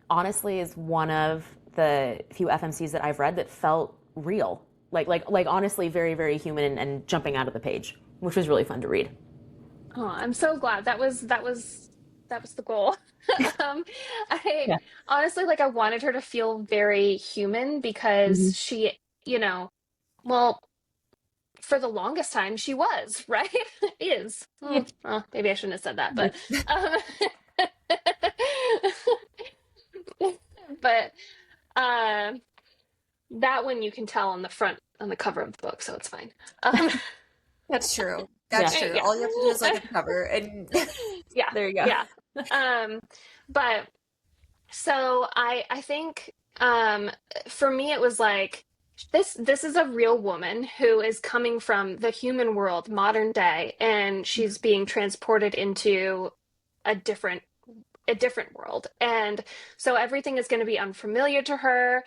[SPEAKER 1] honestly is one of the few FMCs that I've read that felt real, like honestly very very human, and jumping out of the page, which was really fun to read.
[SPEAKER 3] Oh, I'm so glad. That was the goal. Um, I
[SPEAKER 1] Yeah.
[SPEAKER 3] honestly, like, I wanted her to feel very human because
[SPEAKER 1] Mhm.
[SPEAKER 3] she, well, for the longest time she was, right? Is.
[SPEAKER 1] Yeah.
[SPEAKER 3] Well, maybe I shouldn't have said that, but um but um that one you can tell on the front on the cover of the book, so it's fine. Um
[SPEAKER 2] That's true.
[SPEAKER 1] Yeah.
[SPEAKER 2] That's true.
[SPEAKER 3] yeah.
[SPEAKER 2] All you have to do is look at the cover and
[SPEAKER 3] Yeah.
[SPEAKER 1] There you go.
[SPEAKER 3] Yeah. Um but so I think for me it was like this is a real woman who is coming from the human world, modern day, and she's being transported into a different a different world. And so everything is going to be unfamiliar to her.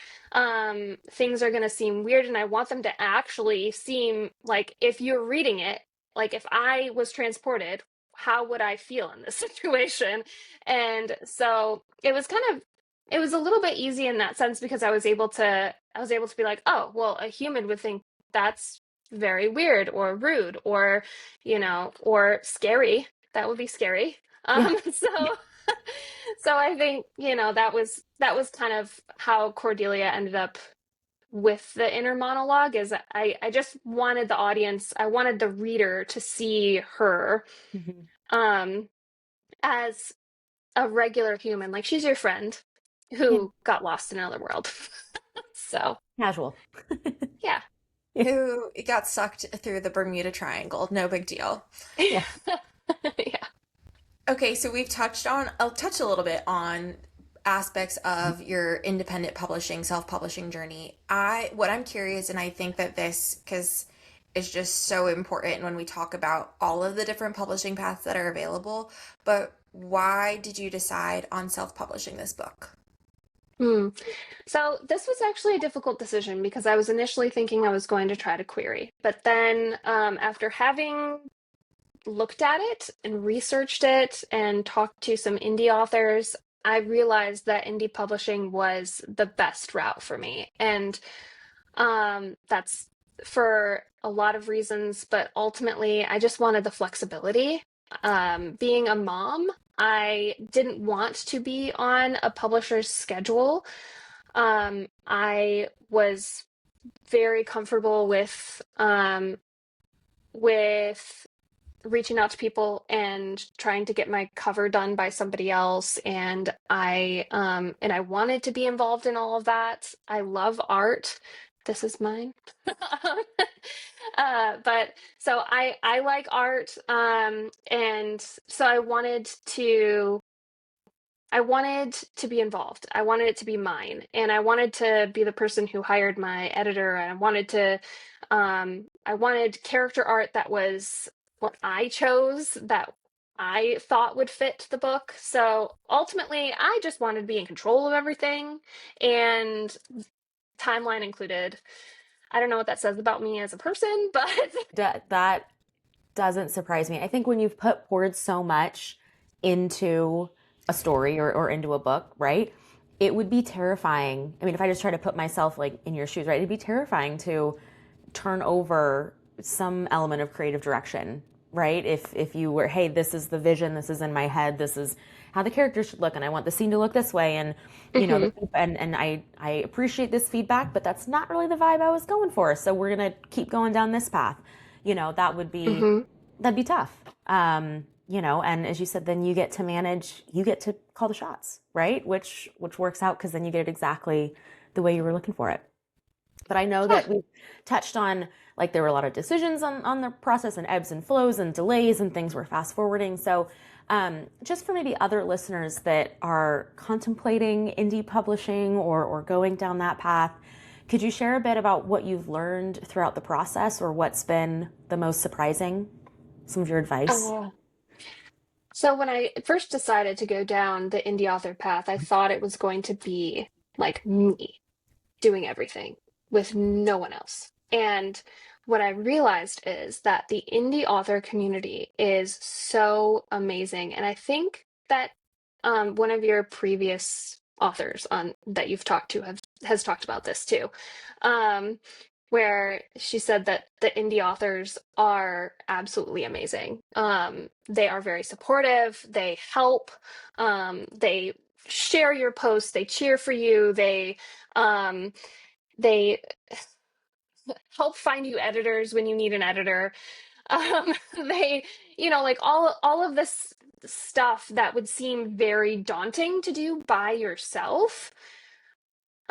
[SPEAKER 3] Things are going to seem weird, and I want them to actually seem like, if you're reading it, like if I was transported, how would I feel in this situation? And so it was a little bit easy in that sense because I was able to be like, oh, well, a human would think that's very weird or rude or, or scary. That would be scary.
[SPEAKER 1] Yeah.
[SPEAKER 3] So so I think, that was kind of how Cordelia ended up with the inner monologue. Is I just wanted the audience, I wanted the reader to see her
[SPEAKER 1] Mhm.
[SPEAKER 3] um as a regular human, like she's your friend
[SPEAKER 1] Yeah.
[SPEAKER 3] who got lost in another world. So,
[SPEAKER 1] Casual.
[SPEAKER 3] yeah.
[SPEAKER 2] who got sucked through the Bermuda Triangle. No big deal.
[SPEAKER 1] Yeah.
[SPEAKER 3] Yeah.
[SPEAKER 2] Okay, so I'll touch a little bit on aspects of your independent publishing, self-publishing journey. What I'm curious, and I think that this, because it's just so important when we talk about all of the different publishing paths that are available, but why did you decide on self-publishing this book?
[SPEAKER 3] Hmm. So this was actually a difficult decision because I was initially thinking I was going to try to query, but then after having looked at it and researched it and talked to some indie authors, I realized that indie publishing was the best route for me. And that's for a lot of reasons, but ultimately, I just wanted the flexibility. Being a mom, I didn't want to be on a publisher's schedule. I was very comfortable with reaching out to people and trying to get my cover done by somebody else, and I wanted to be involved in all of that. I love art. This is mine. But so I like art, and so I wanted to be involved. I wanted it to be mine, and I wanted to be the person who hired my editor. I wanted character art that was what I chose that I thought would fit the book. So ultimately, I just wanted to be in control of everything, and timeline included. I don't know what that says about me as a person, but
[SPEAKER 1] That doesn't surprise me. I think when you've poured so much into a story or into a book, right? It would be terrifying. I mean, if I just try to put myself like in your shoes, right? It'd be terrifying to turn over some element of creative direction, right? If you were, hey, this is the vision, this is in my head, this is how the character should look, and I want the scene to look this way, and
[SPEAKER 3] Mhm.
[SPEAKER 1] and I appreciate this feedback, but that's not really the vibe I was going for. So we're gonna keep going down this path. That would be
[SPEAKER 3] Mhm.
[SPEAKER 1] that'd be tough. And as you said, then you get to manage, you get to call the shots, right? Which works out because then you get it exactly the way you were looking for it. But I know
[SPEAKER 3] Yeah.
[SPEAKER 1] that we touched on like there were a lot of decisions on the process and ebbs and flows and delays and things were fast forwarding. So just for maybe other listeners that are contemplating indie publishing or going down that path, could you share a bit about what you've learned throughout the process or what's been the most surprising? Some of your advice?
[SPEAKER 3] Uh, so when I first decided to go down the indie author path, I thought it was going to be like me doing everything with no one else. And what I realized is that the indie author community is so amazing. And I think that one of your previous authors on that you've talked to has talked about this too, um, where she said that the indie authors are absolutely amazing. They are very supportive. They help. They share your posts. They cheer for you. They help find you editors when you need an editor. Um, they, like all of this stuff that would seem very daunting to do by yourself,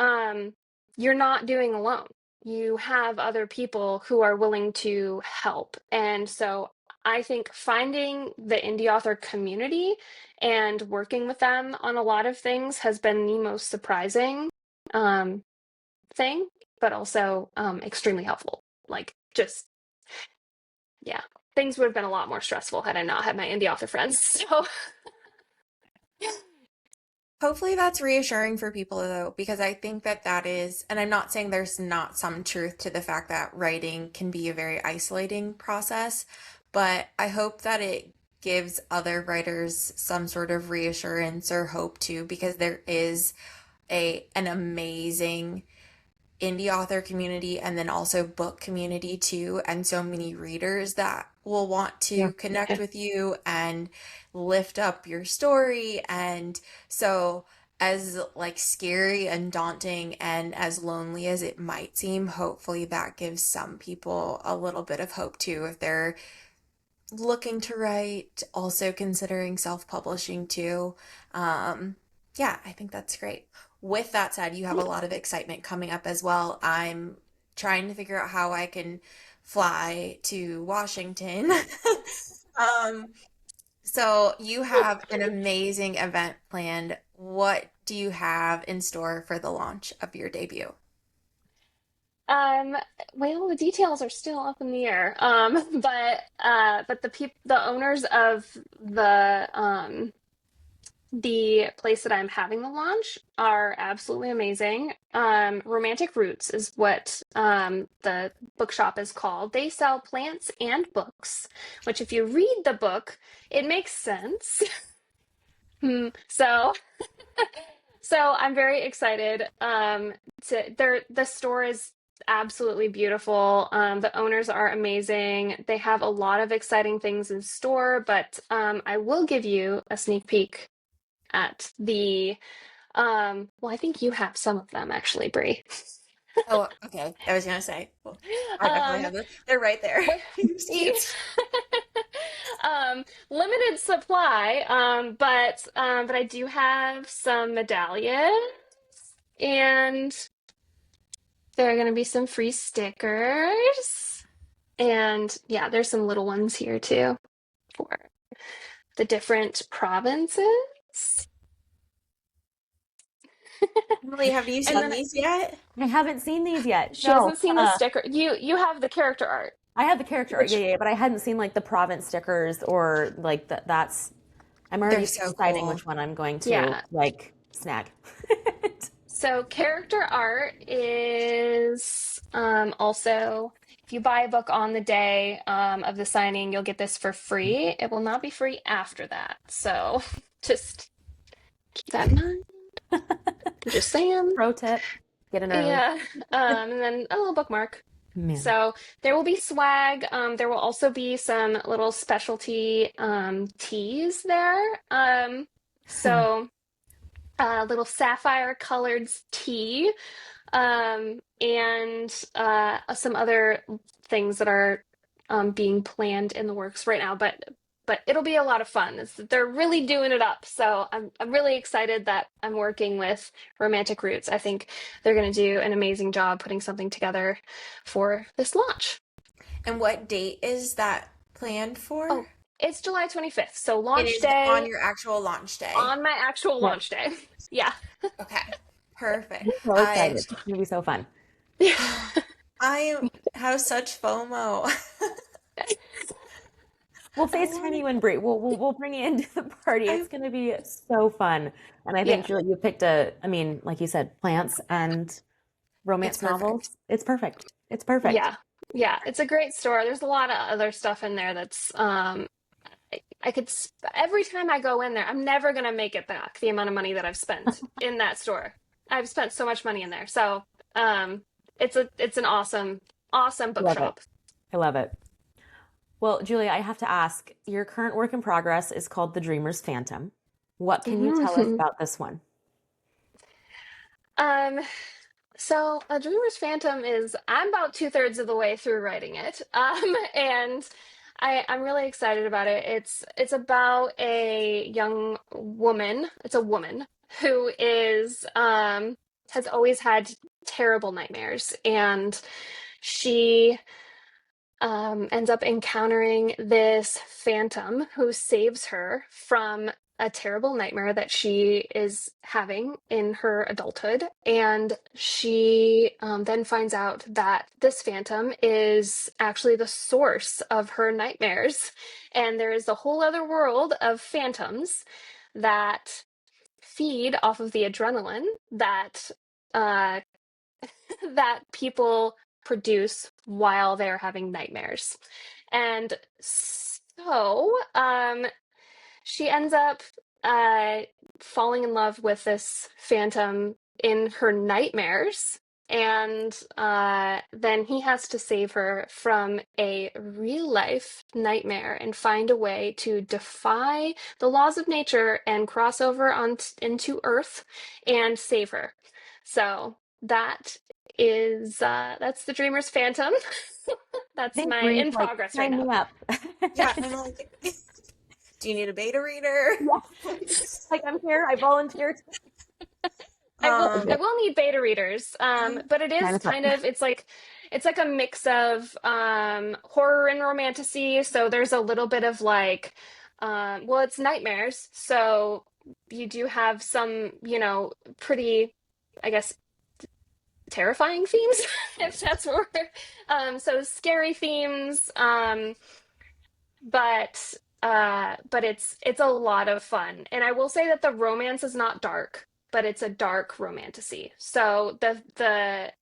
[SPEAKER 3] um, you're not doing alone. You have other people who are willing to help. And so I think finding the indie author community and working with them on a lot of things has been the most surprising um, thing, but also extremely helpful. Like, just, yeah, things would have been a lot more stressful had I not had my indie author friends. So,
[SPEAKER 2] Hopefully that's reassuring for people though, because I think that that is, and I'm not saying there's not some truth to the fact that writing can be a very isolating process, but I hope that it gives other writers some sort of reassurance or hope too, because there is an amazing indie author community and then also book community too, and so many readers that will want
[SPEAKER 1] Yeah.
[SPEAKER 2] to connect with you and lift up your story. And so as like scary and daunting and as lonely as it might seem, hopefully that gives some people a little bit of hope too if they're looking to write, also considering self-publishing too. Yeah, I think that's great. With that said, you have a lot of excitement coming up as well. I'm trying to figure out how I can fly to Washington. Um, so you have an amazing event planned. What do you have in store for the launch of your debut?
[SPEAKER 3] um, well, the details are still up in the air. But the owners of the place that I'm having the launch are absolutely amazing. Romantic Roots is what the bookshop is called. They sell plants and books, which, if you read the book, it makes sense. So, so I'm very excited. The store is absolutely beautiful. The owners are amazing. They have a lot of exciting things in store, but I will give you a sneak peek at the well, I think you have some of them actually, Brie.
[SPEAKER 2] Oh, okay. I was gonna say, well, I definitely
[SPEAKER 3] Um,
[SPEAKER 2] have they're right there.
[SPEAKER 3] but
[SPEAKER 2] Just can't see.
[SPEAKER 3] limited supply, but I do have some medallions, and there are going to be some free stickers, and yeah, there's some little ones here too for the different provinces.
[SPEAKER 2] Emily, have you
[SPEAKER 3] And
[SPEAKER 2] seen
[SPEAKER 3] then
[SPEAKER 2] these yet?
[SPEAKER 1] I haven't seen these yet.
[SPEAKER 3] she
[SPEAKER 1] No.
[SPEAKER 3] hasn't seen the sticker. You have the character art.
[SPEAKER 1] I have the character art, yeah,
[SPEAKER 3] which
[SPEAKER 1] yeah, but I hadn't seen like the province stickers or like that's. I'm
[SPEAKER 2] They're
[SPEAKER 1] already
[SPEAKER 2] so
[SPEAKER 1] deciding
[SPEAKER 2] cool.
[SPEAKER 1] which one I'm going to
[SPEAKER 3] yeah.
[SPEAKER 1] like snag.
[SPEAKER 3] So character art is also, if you buy a book on the day of the signing, you'll get this for free. It will not be free after that. So just keep that in mind. I'm just saying.
[SPEAKER 1] Pro tip: get in early.
[SPEAKER 3] Yeah. And then a little bookmark.
[SPEAKER 1] Man,
[SPEAKER 3] So there will be swag. There will also be some little specialty teas there. So little sapphire colored tea, and some other things that are being planned in the works right now. But it'll be a lot of fun. They're really doing it up. So I'm really excited that I'm working with Romantic Roots. I think they're going to do an amazing job putting something together for this launch.
[SPEAKER 2] And what date is that planned for?
[SPEAKER 3] Oh, it's July 25th. So
[SPEAKER 2] It
[SPEAKER 3] launch
[SPEAKER 2] is on
[SPEAKER 3] day
[SPEAKER 2] your actual launch day.
[SPEAKER 3] on my actual
[SPEAKER 1] yes,
[SPEAKER 3] launch day. Yeah.
[SPEAKER 2] Okay. Perfect.
[SPEAKER 1] I'm so excited. It's gonna be so fun.
[SPEAKER 2] I have such FOMO.
[SPEAKER 1] We'll
[SPEAKER 2] I
[SPEAKER 1] FaceTime
[SPEAKER 2] want to
[SPEAKER 1] you and Brie. We'll bring you into the party.
[SPEAKER 2] I
[SPEAKER 1] It's gonna be so fun. And I think
[SPEAKER 3] Yeah.
[SPEAKER 1] Julie, you picked a. I mean, like you said, plants and
[SPEAKER 2] it's
[SPEAKER 1] romance
[SPEAKER 2] perfect.
[SPEAKER 1] novels. It's perfect. It's perfect.
[SPEAKER 3] Yeah. Yeah. It's a great store. There's a lot of other stuff in there that's I could every time I go in there, I'm never gonna make it back the amount of money that I've spent in that store. I've spent so much money in there. So it's an awesome
[SPEAKER 1] I love it.
[SPEAKER 3] bookshop.
[SPEAKER 1] I love it. Well, Julia, I have to ask, your current work in progress is called The Dreamer's Phantom. What can you tell us
[SPEAKER 3] Mhm.
[SPEAKER 1] about this one?
[SPEAKER 3] Um, so A Dreamer's Phantom is I'm about two-thirds of the way through writing it. And I'm really excited about it. It's about a young woman. It's a woman who is has always had terrible nightmares, and she ends up encountering this phantom who saves her from a terrible nightmare that she is having in her adulthood. And she then finds out that this phantom is actually the source of her nightmares. And there is a whole other world of phantoms that feed off of the adrenaline that uh, that people produce while they're having nightmares. And so she ends up uh, falling in love with this phantom in her nightmares. And then he has to save her from a real life nightmare and find a way to defy the laws of nature and cross over into Earth and save her. So that is that's the Dreamer's Phantom.
[SPEAKER 1] I
[SPEAKER 3] That's
[SPEAKER 1] think
[SPEAKER 3] my
[SPEAKER 1] Bree's
[SPEAKER 3] in
[SPEAKER 1] like,
[SPEAKER 3] progress right
[SPEAKER 1] sign
[SPEAKER 3] now.
[SPEAKER 1] me up.
[SPEAKER 2] Yeah, I'm like, do you need a beta reader?
[SPEAKER 1] Yes. Like, I'm here. I volunteered.
[SPEAKER 3] I
[SPEAKER 2] Um,
[SPEAKER 3] will need beta readers. But it
[SPEAKER 1] Sign
[SPEAKER 3] is
[SPEAKER 1] us up.
[SPEAKER 3] kind of it's like a mix of horror and romantasy. So there's a little bit of like well, it's nightmares. So you do have some, pretty, I guess, terrifying themes, if that's word. So scary themes. But it's a lot of fun. And I will say that the romance is not dark, but it's a dark romantasy. So the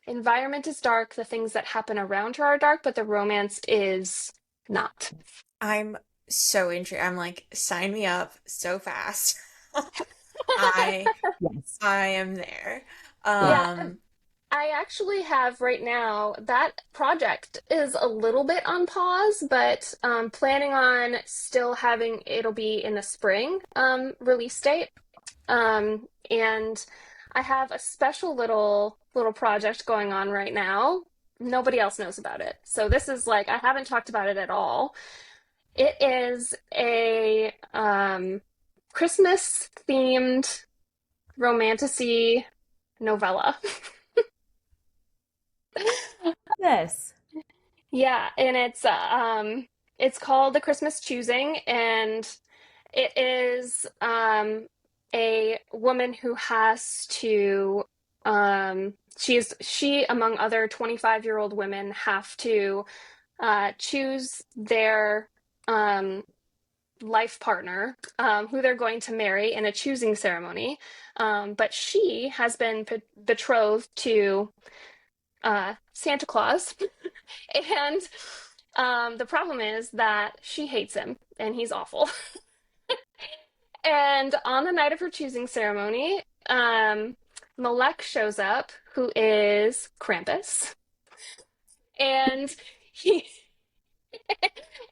[SPEAKER 3] environment is dark, the things that happen around her are dark, but the romance is not.
[SPEAKER 2] I'm so intrigued. I'm like, sign me up so fast. I
[SPEAKER 1] Yes.
[SPEAKER 2] I am there.
[SPEAKER 1] Yeah.
[SPEAKER 3] Yeah,
[SPEAKER 2] Um,
[SPEAKER 3] I actually have right now that project is a little bit on pause, but planning on still having it'll be in the spring release date. And I have a special little project going on right now. Nobody else knows about it. So this is like I haven't talked about it at all. It is a Christmas themed romantasy novella.
[SPEAKER 1] This.
[SPEAKER 3] Yeah, and it's called The Christmas Choosing, and it is a woman who has to she among other 25-year-old women have to choose their life partner, who they're going to marry in a choosing ceremony. But she has been betrothed to Santa Claus. And the problem is that she hates him and he's awful. And on the night of her choosing ceremony, Malek shows up, who is Krampus, and he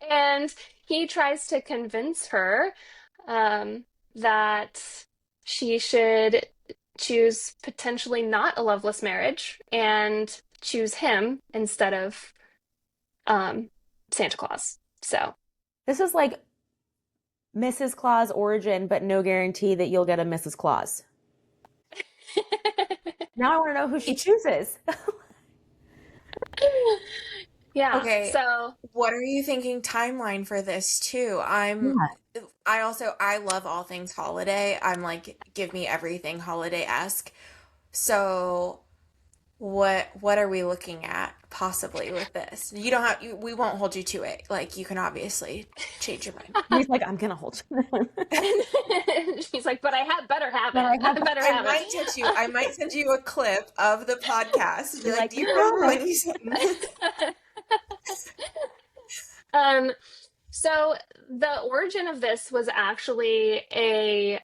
[SPEAKER 3] and he tries to convince her that she should choose potentially not a loveless marriage and choose him instead of Santa Claus. So
[SPEAKER 1] This is like Mrs. Claus origin, but no guarantee that you'll get a Mrs. Claus. Now I want to know who she chooses.
[SPEAKER 3] yeah,
[SPEAKER 2] Okay,
[SPEAKER 3] so
[SPEAKER 2] what are you thinking timeline for this too?
[SPEAKER 1] Yeah.
[SPEAKER 2] I love all things holiday. I'm like, give me everything holiday-esque. So what are we looking at possibly with this? You don't have we won't hold you to it. Like you can obviously change your mind.
[SPEAKER 1] He's like, I'm gonna hold you.
[SPEAKER 3] she's like, but I had better have
[SPEAKER 1] But
[SPEAKER 3] it.
[SPEAKER 1] I have
[SPEAKER 3] I better
[SPEAKER 2] I
[SPEAKER 3] have
[SPEAKER 2] might
[SPEAKER 3] it.
[SPEAKER 2] send you I might send you a clip of the podcast and be
[SPEAKER 1] You're
[SPEAKER 2] like,
[SPEAKER 1] like,
[SPEAKER 2] do you
[SPEAKER 1] you
[SPEAKER 2] remember
[SPEAKER 1] got
[SPEAKER 2] when
[SPEAKER 1] it.
[SPEAKER 2] you said
[SPEAKER 3] Um, so the origin of this was actually a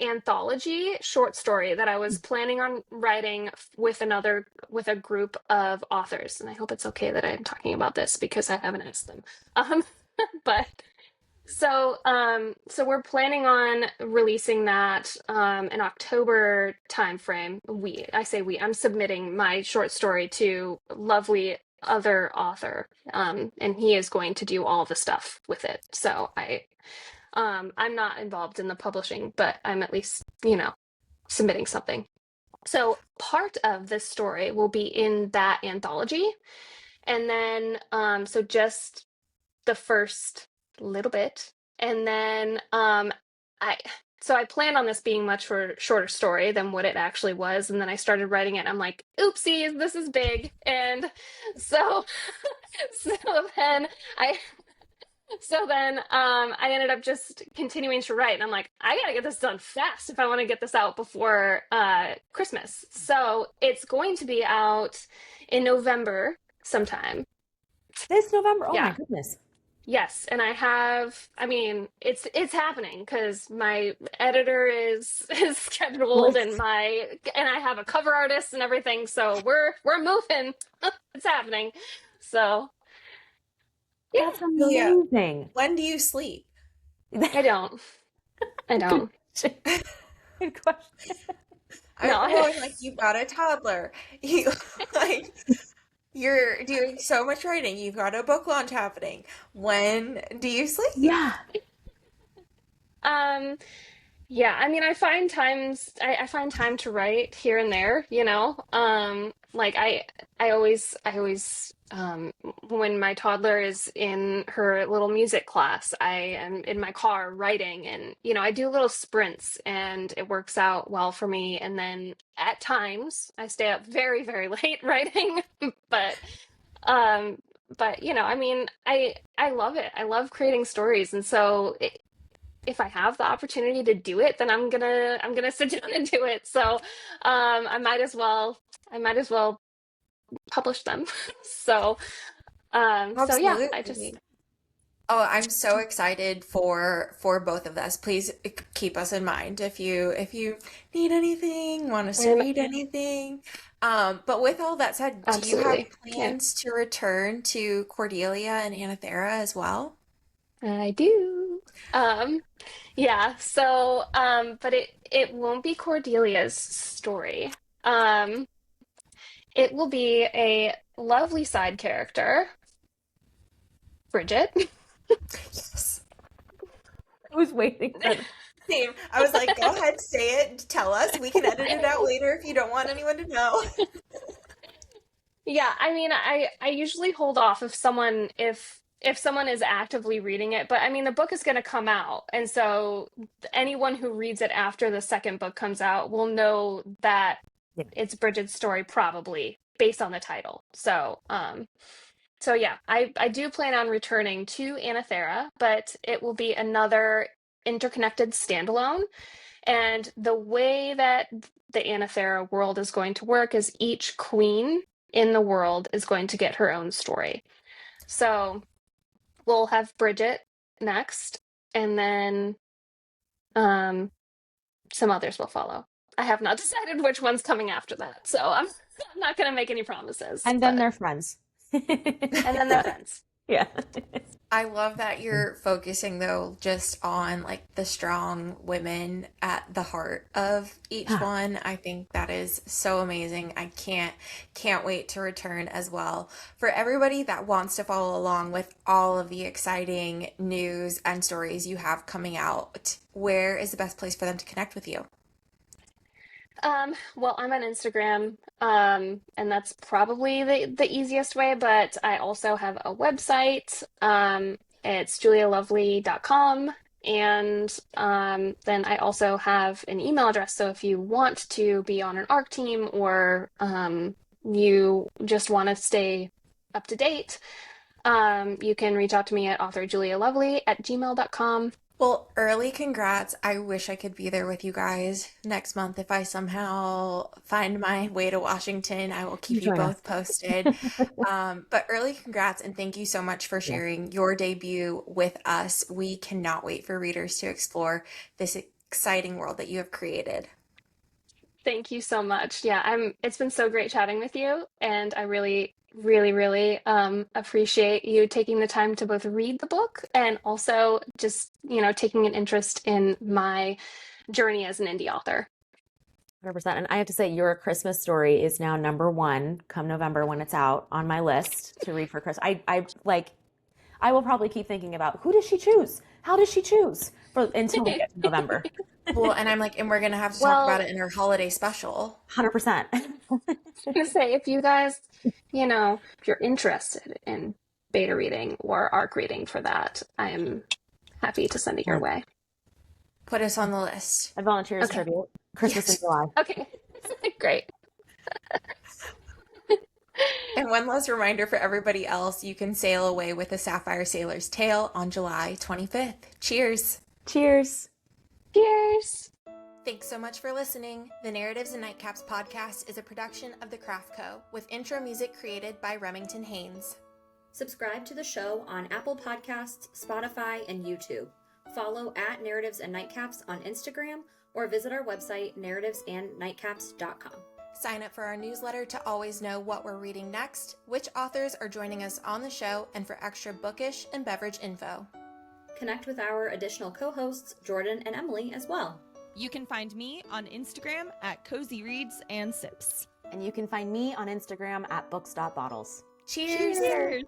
[SPEAKER 3] anthology short story that I was planning on writing with with a group of authors. And I hope it's okay that I'm talking about this because I haven't asked them. Um, but so we're planning on releasing that in October timeframe. I say we, I'm submitting my short story to lovely other author, and he is going to do all the stuff with it. So I'm not involved in the publishing, but I'm at least, submitting something. So part of this story will be in that anthology, and then so just the first little bit, and then I I planned on this being much shorter story than what it actually was, and then I started writing it and I'm like, oopsies, this is big. And so so then I I ended up just continuing to write, and I'm like, I gotta get this done fast if I want to get this out before Christmas. So it's going to be out in November sometime.
[SPEAKER 1] This November. Oh my
[SPEAKER 3] Yeah.
[SPEAKER 1] goodness.
[SPEAKER 3] Yes, and I mean, it's happening because my editor is is scheduled, and I have a cover artist and everything, so we're moving. It's happening. So, yeah,
[SPEAKER 1] That's
[SPEAKER 2] Julia,
[SPEAKER 1] amazing.
[SPEAKER 2] when do you sleep?
[SPEAKER 3] I don't. I
[SPEAKER 1] Good
[SPEAKER 3] don't.
[SPEAKER 1] Good question.
[SPEAKER 2] I'm
[SPEAKER 3] No.
[SPEAKER 2] going like you've got a toddler. You like you're doing so much writing. You've got a book launch happening. When do you sleep?
[SPEAKER 1] Yeah.
[SPEAKER 3] Um, yeah, I mean, I find time to write here and there, you know. Like I always when my toddler is in her little music class, I am in my car writing, and I do little sprints and it works out well for me. And then at times I stay up very, very late writing, but um I mean, I love it. I love creating stories, and so if I have the opportunity to do it, then I'm gonna sit down and do it. So I might as well publish them. So yeah, I just
[SPEAKER 2] Absolutely. Oh, I'm so excited for both of us. Please keep us in mind if you need anything, want us to
[SPEAKER 3] I'm
[SPEAKER 2] read anything. But with all that said, do you have
[SPEAKER 3] absolutely, yeah,
[SPEAKER 2] plans to return to Cordelia and Anathera as well?
[SPEAKER 3] I do. Um, yeah, so but it won't be Cordelia's story. Um, it will be a lovely side character, Bridget.
[SPEAKER 2] Yes.
[SPEAKER 1] I was waiting for that.
[SPEAKER 2] Same. I was like, go ahead, say it, tell us. We can edit it out later if you don't want anyone to know.
[SPEAKER 3] Yeah, I mean, I usually hold off if someone is actively reading it, but I mean, the book is going to come out, and so anyone who reads it after the second book comes out will know that
[SPEAKER 1] Yeah.
[SPEAKER 3] it's Bridget's story, probably based on the title. So yeah, I do plan on returning to Anathera, but it will be another interconnected standalone. And the way that the Anathera world is going to work is each queen in the world is going to get her own story. So we'll have Bridget next, and then some others will follow. I have not decided which one's coming after that, so I'm not going to make any promises.
[SPEAKER 1] And then they're friends.
[SPEAKER 3] And then they're friends.
[SPEAKER 1] Yeah.
[SPEAKER 2] I love that you're focusing though just on like the strong women at the heart of each one. I think that is so amazing. I can't wait to return as well. For everybody that wants to follow along with all of the exciting news and stories you have coming out, where is the best place for them to connect with you?
[SPEAKER 3] Well, I'm on Instagram, and that's probably the easiest way, but I also have a website. It's julialovely.com. And then I also have an email address. So if you want to be on an ARC team or you just want to stay up to date, you can reach out to me at authorjulialovely@gmail.com.
[SPEAKER 2] Well, early congrats. I wish I could be there with you guys next month. If I somehow find my way to Washington, I will keep you
[SPEAKER 1] Join us.
[SPEAKER 2] both posted. But early congrats and thank you so much for sharing your debut with us. We cannot wait for readers to explore this exciting world that you have created.
[SPEAKER 3] Thank you so much. Yeah, it's been so great chatting with you, and I really, really, really appreciate you taking the time to both read the book and also just, taking an interest in my journey as an indie author.
[SPEAKER 1] 100%. And I have to say, Your Christmas Story is now #1 come November when it's out on my list to read for Christmas. I will probably keep thinking about who does she choose? How does she choose? Until we get to November.
[SPEAKER 2] Well, and and we're gonna have to talk about it in our holiday special.
[SPEAKER 1] 100%.
[SPEAKER 3] I was gonna say, if you guys, if you're interested in beta reading or ARC reading for that, I'm happy to send it your way.
[SPEAKER 2] Put us on the list.
[SPEAKER 1] I volunteer as tribute. Christmas in July.
[SPEAKER 3] Okay, great.
[SPEAKER 2] And one last reminder for everybody else, you can sail away with a Sapphire Sailor's Tale on July 25th. Cheers.
[SPEAKER 1] Cheers.
[SPEAKER 3] Cheers.
[SPEAKER 2] Thanks so much for listening. The Narratives and Nightcaps podcast is a production of The Craft Co. with intro music created by Remington Haynes.
[SPEAKER 4] Subscribe to the show on Apple Podcasts, Spotify, and YouTube. Follow at Narratives and Nightcaps on Instagram or visit our website, narrativesandnightcaps.com.
[SPEAKER 2] Sign up for our newsletter to always know what we're reading next, which authors are joining us on the show, and for extra bookish and beverage info.
[SPEAKER 4] Connect with our additional co-hosts, Jordan and Emily, as well.
[SPEAKER 5] You can find me on Instagram at Cozy Reads and Sips.
[SPEAKER 1] And you can find me on Instagram at books.bottles.
[SPEAKER 2] Cheers!
[SPEAKER 5] Cheers!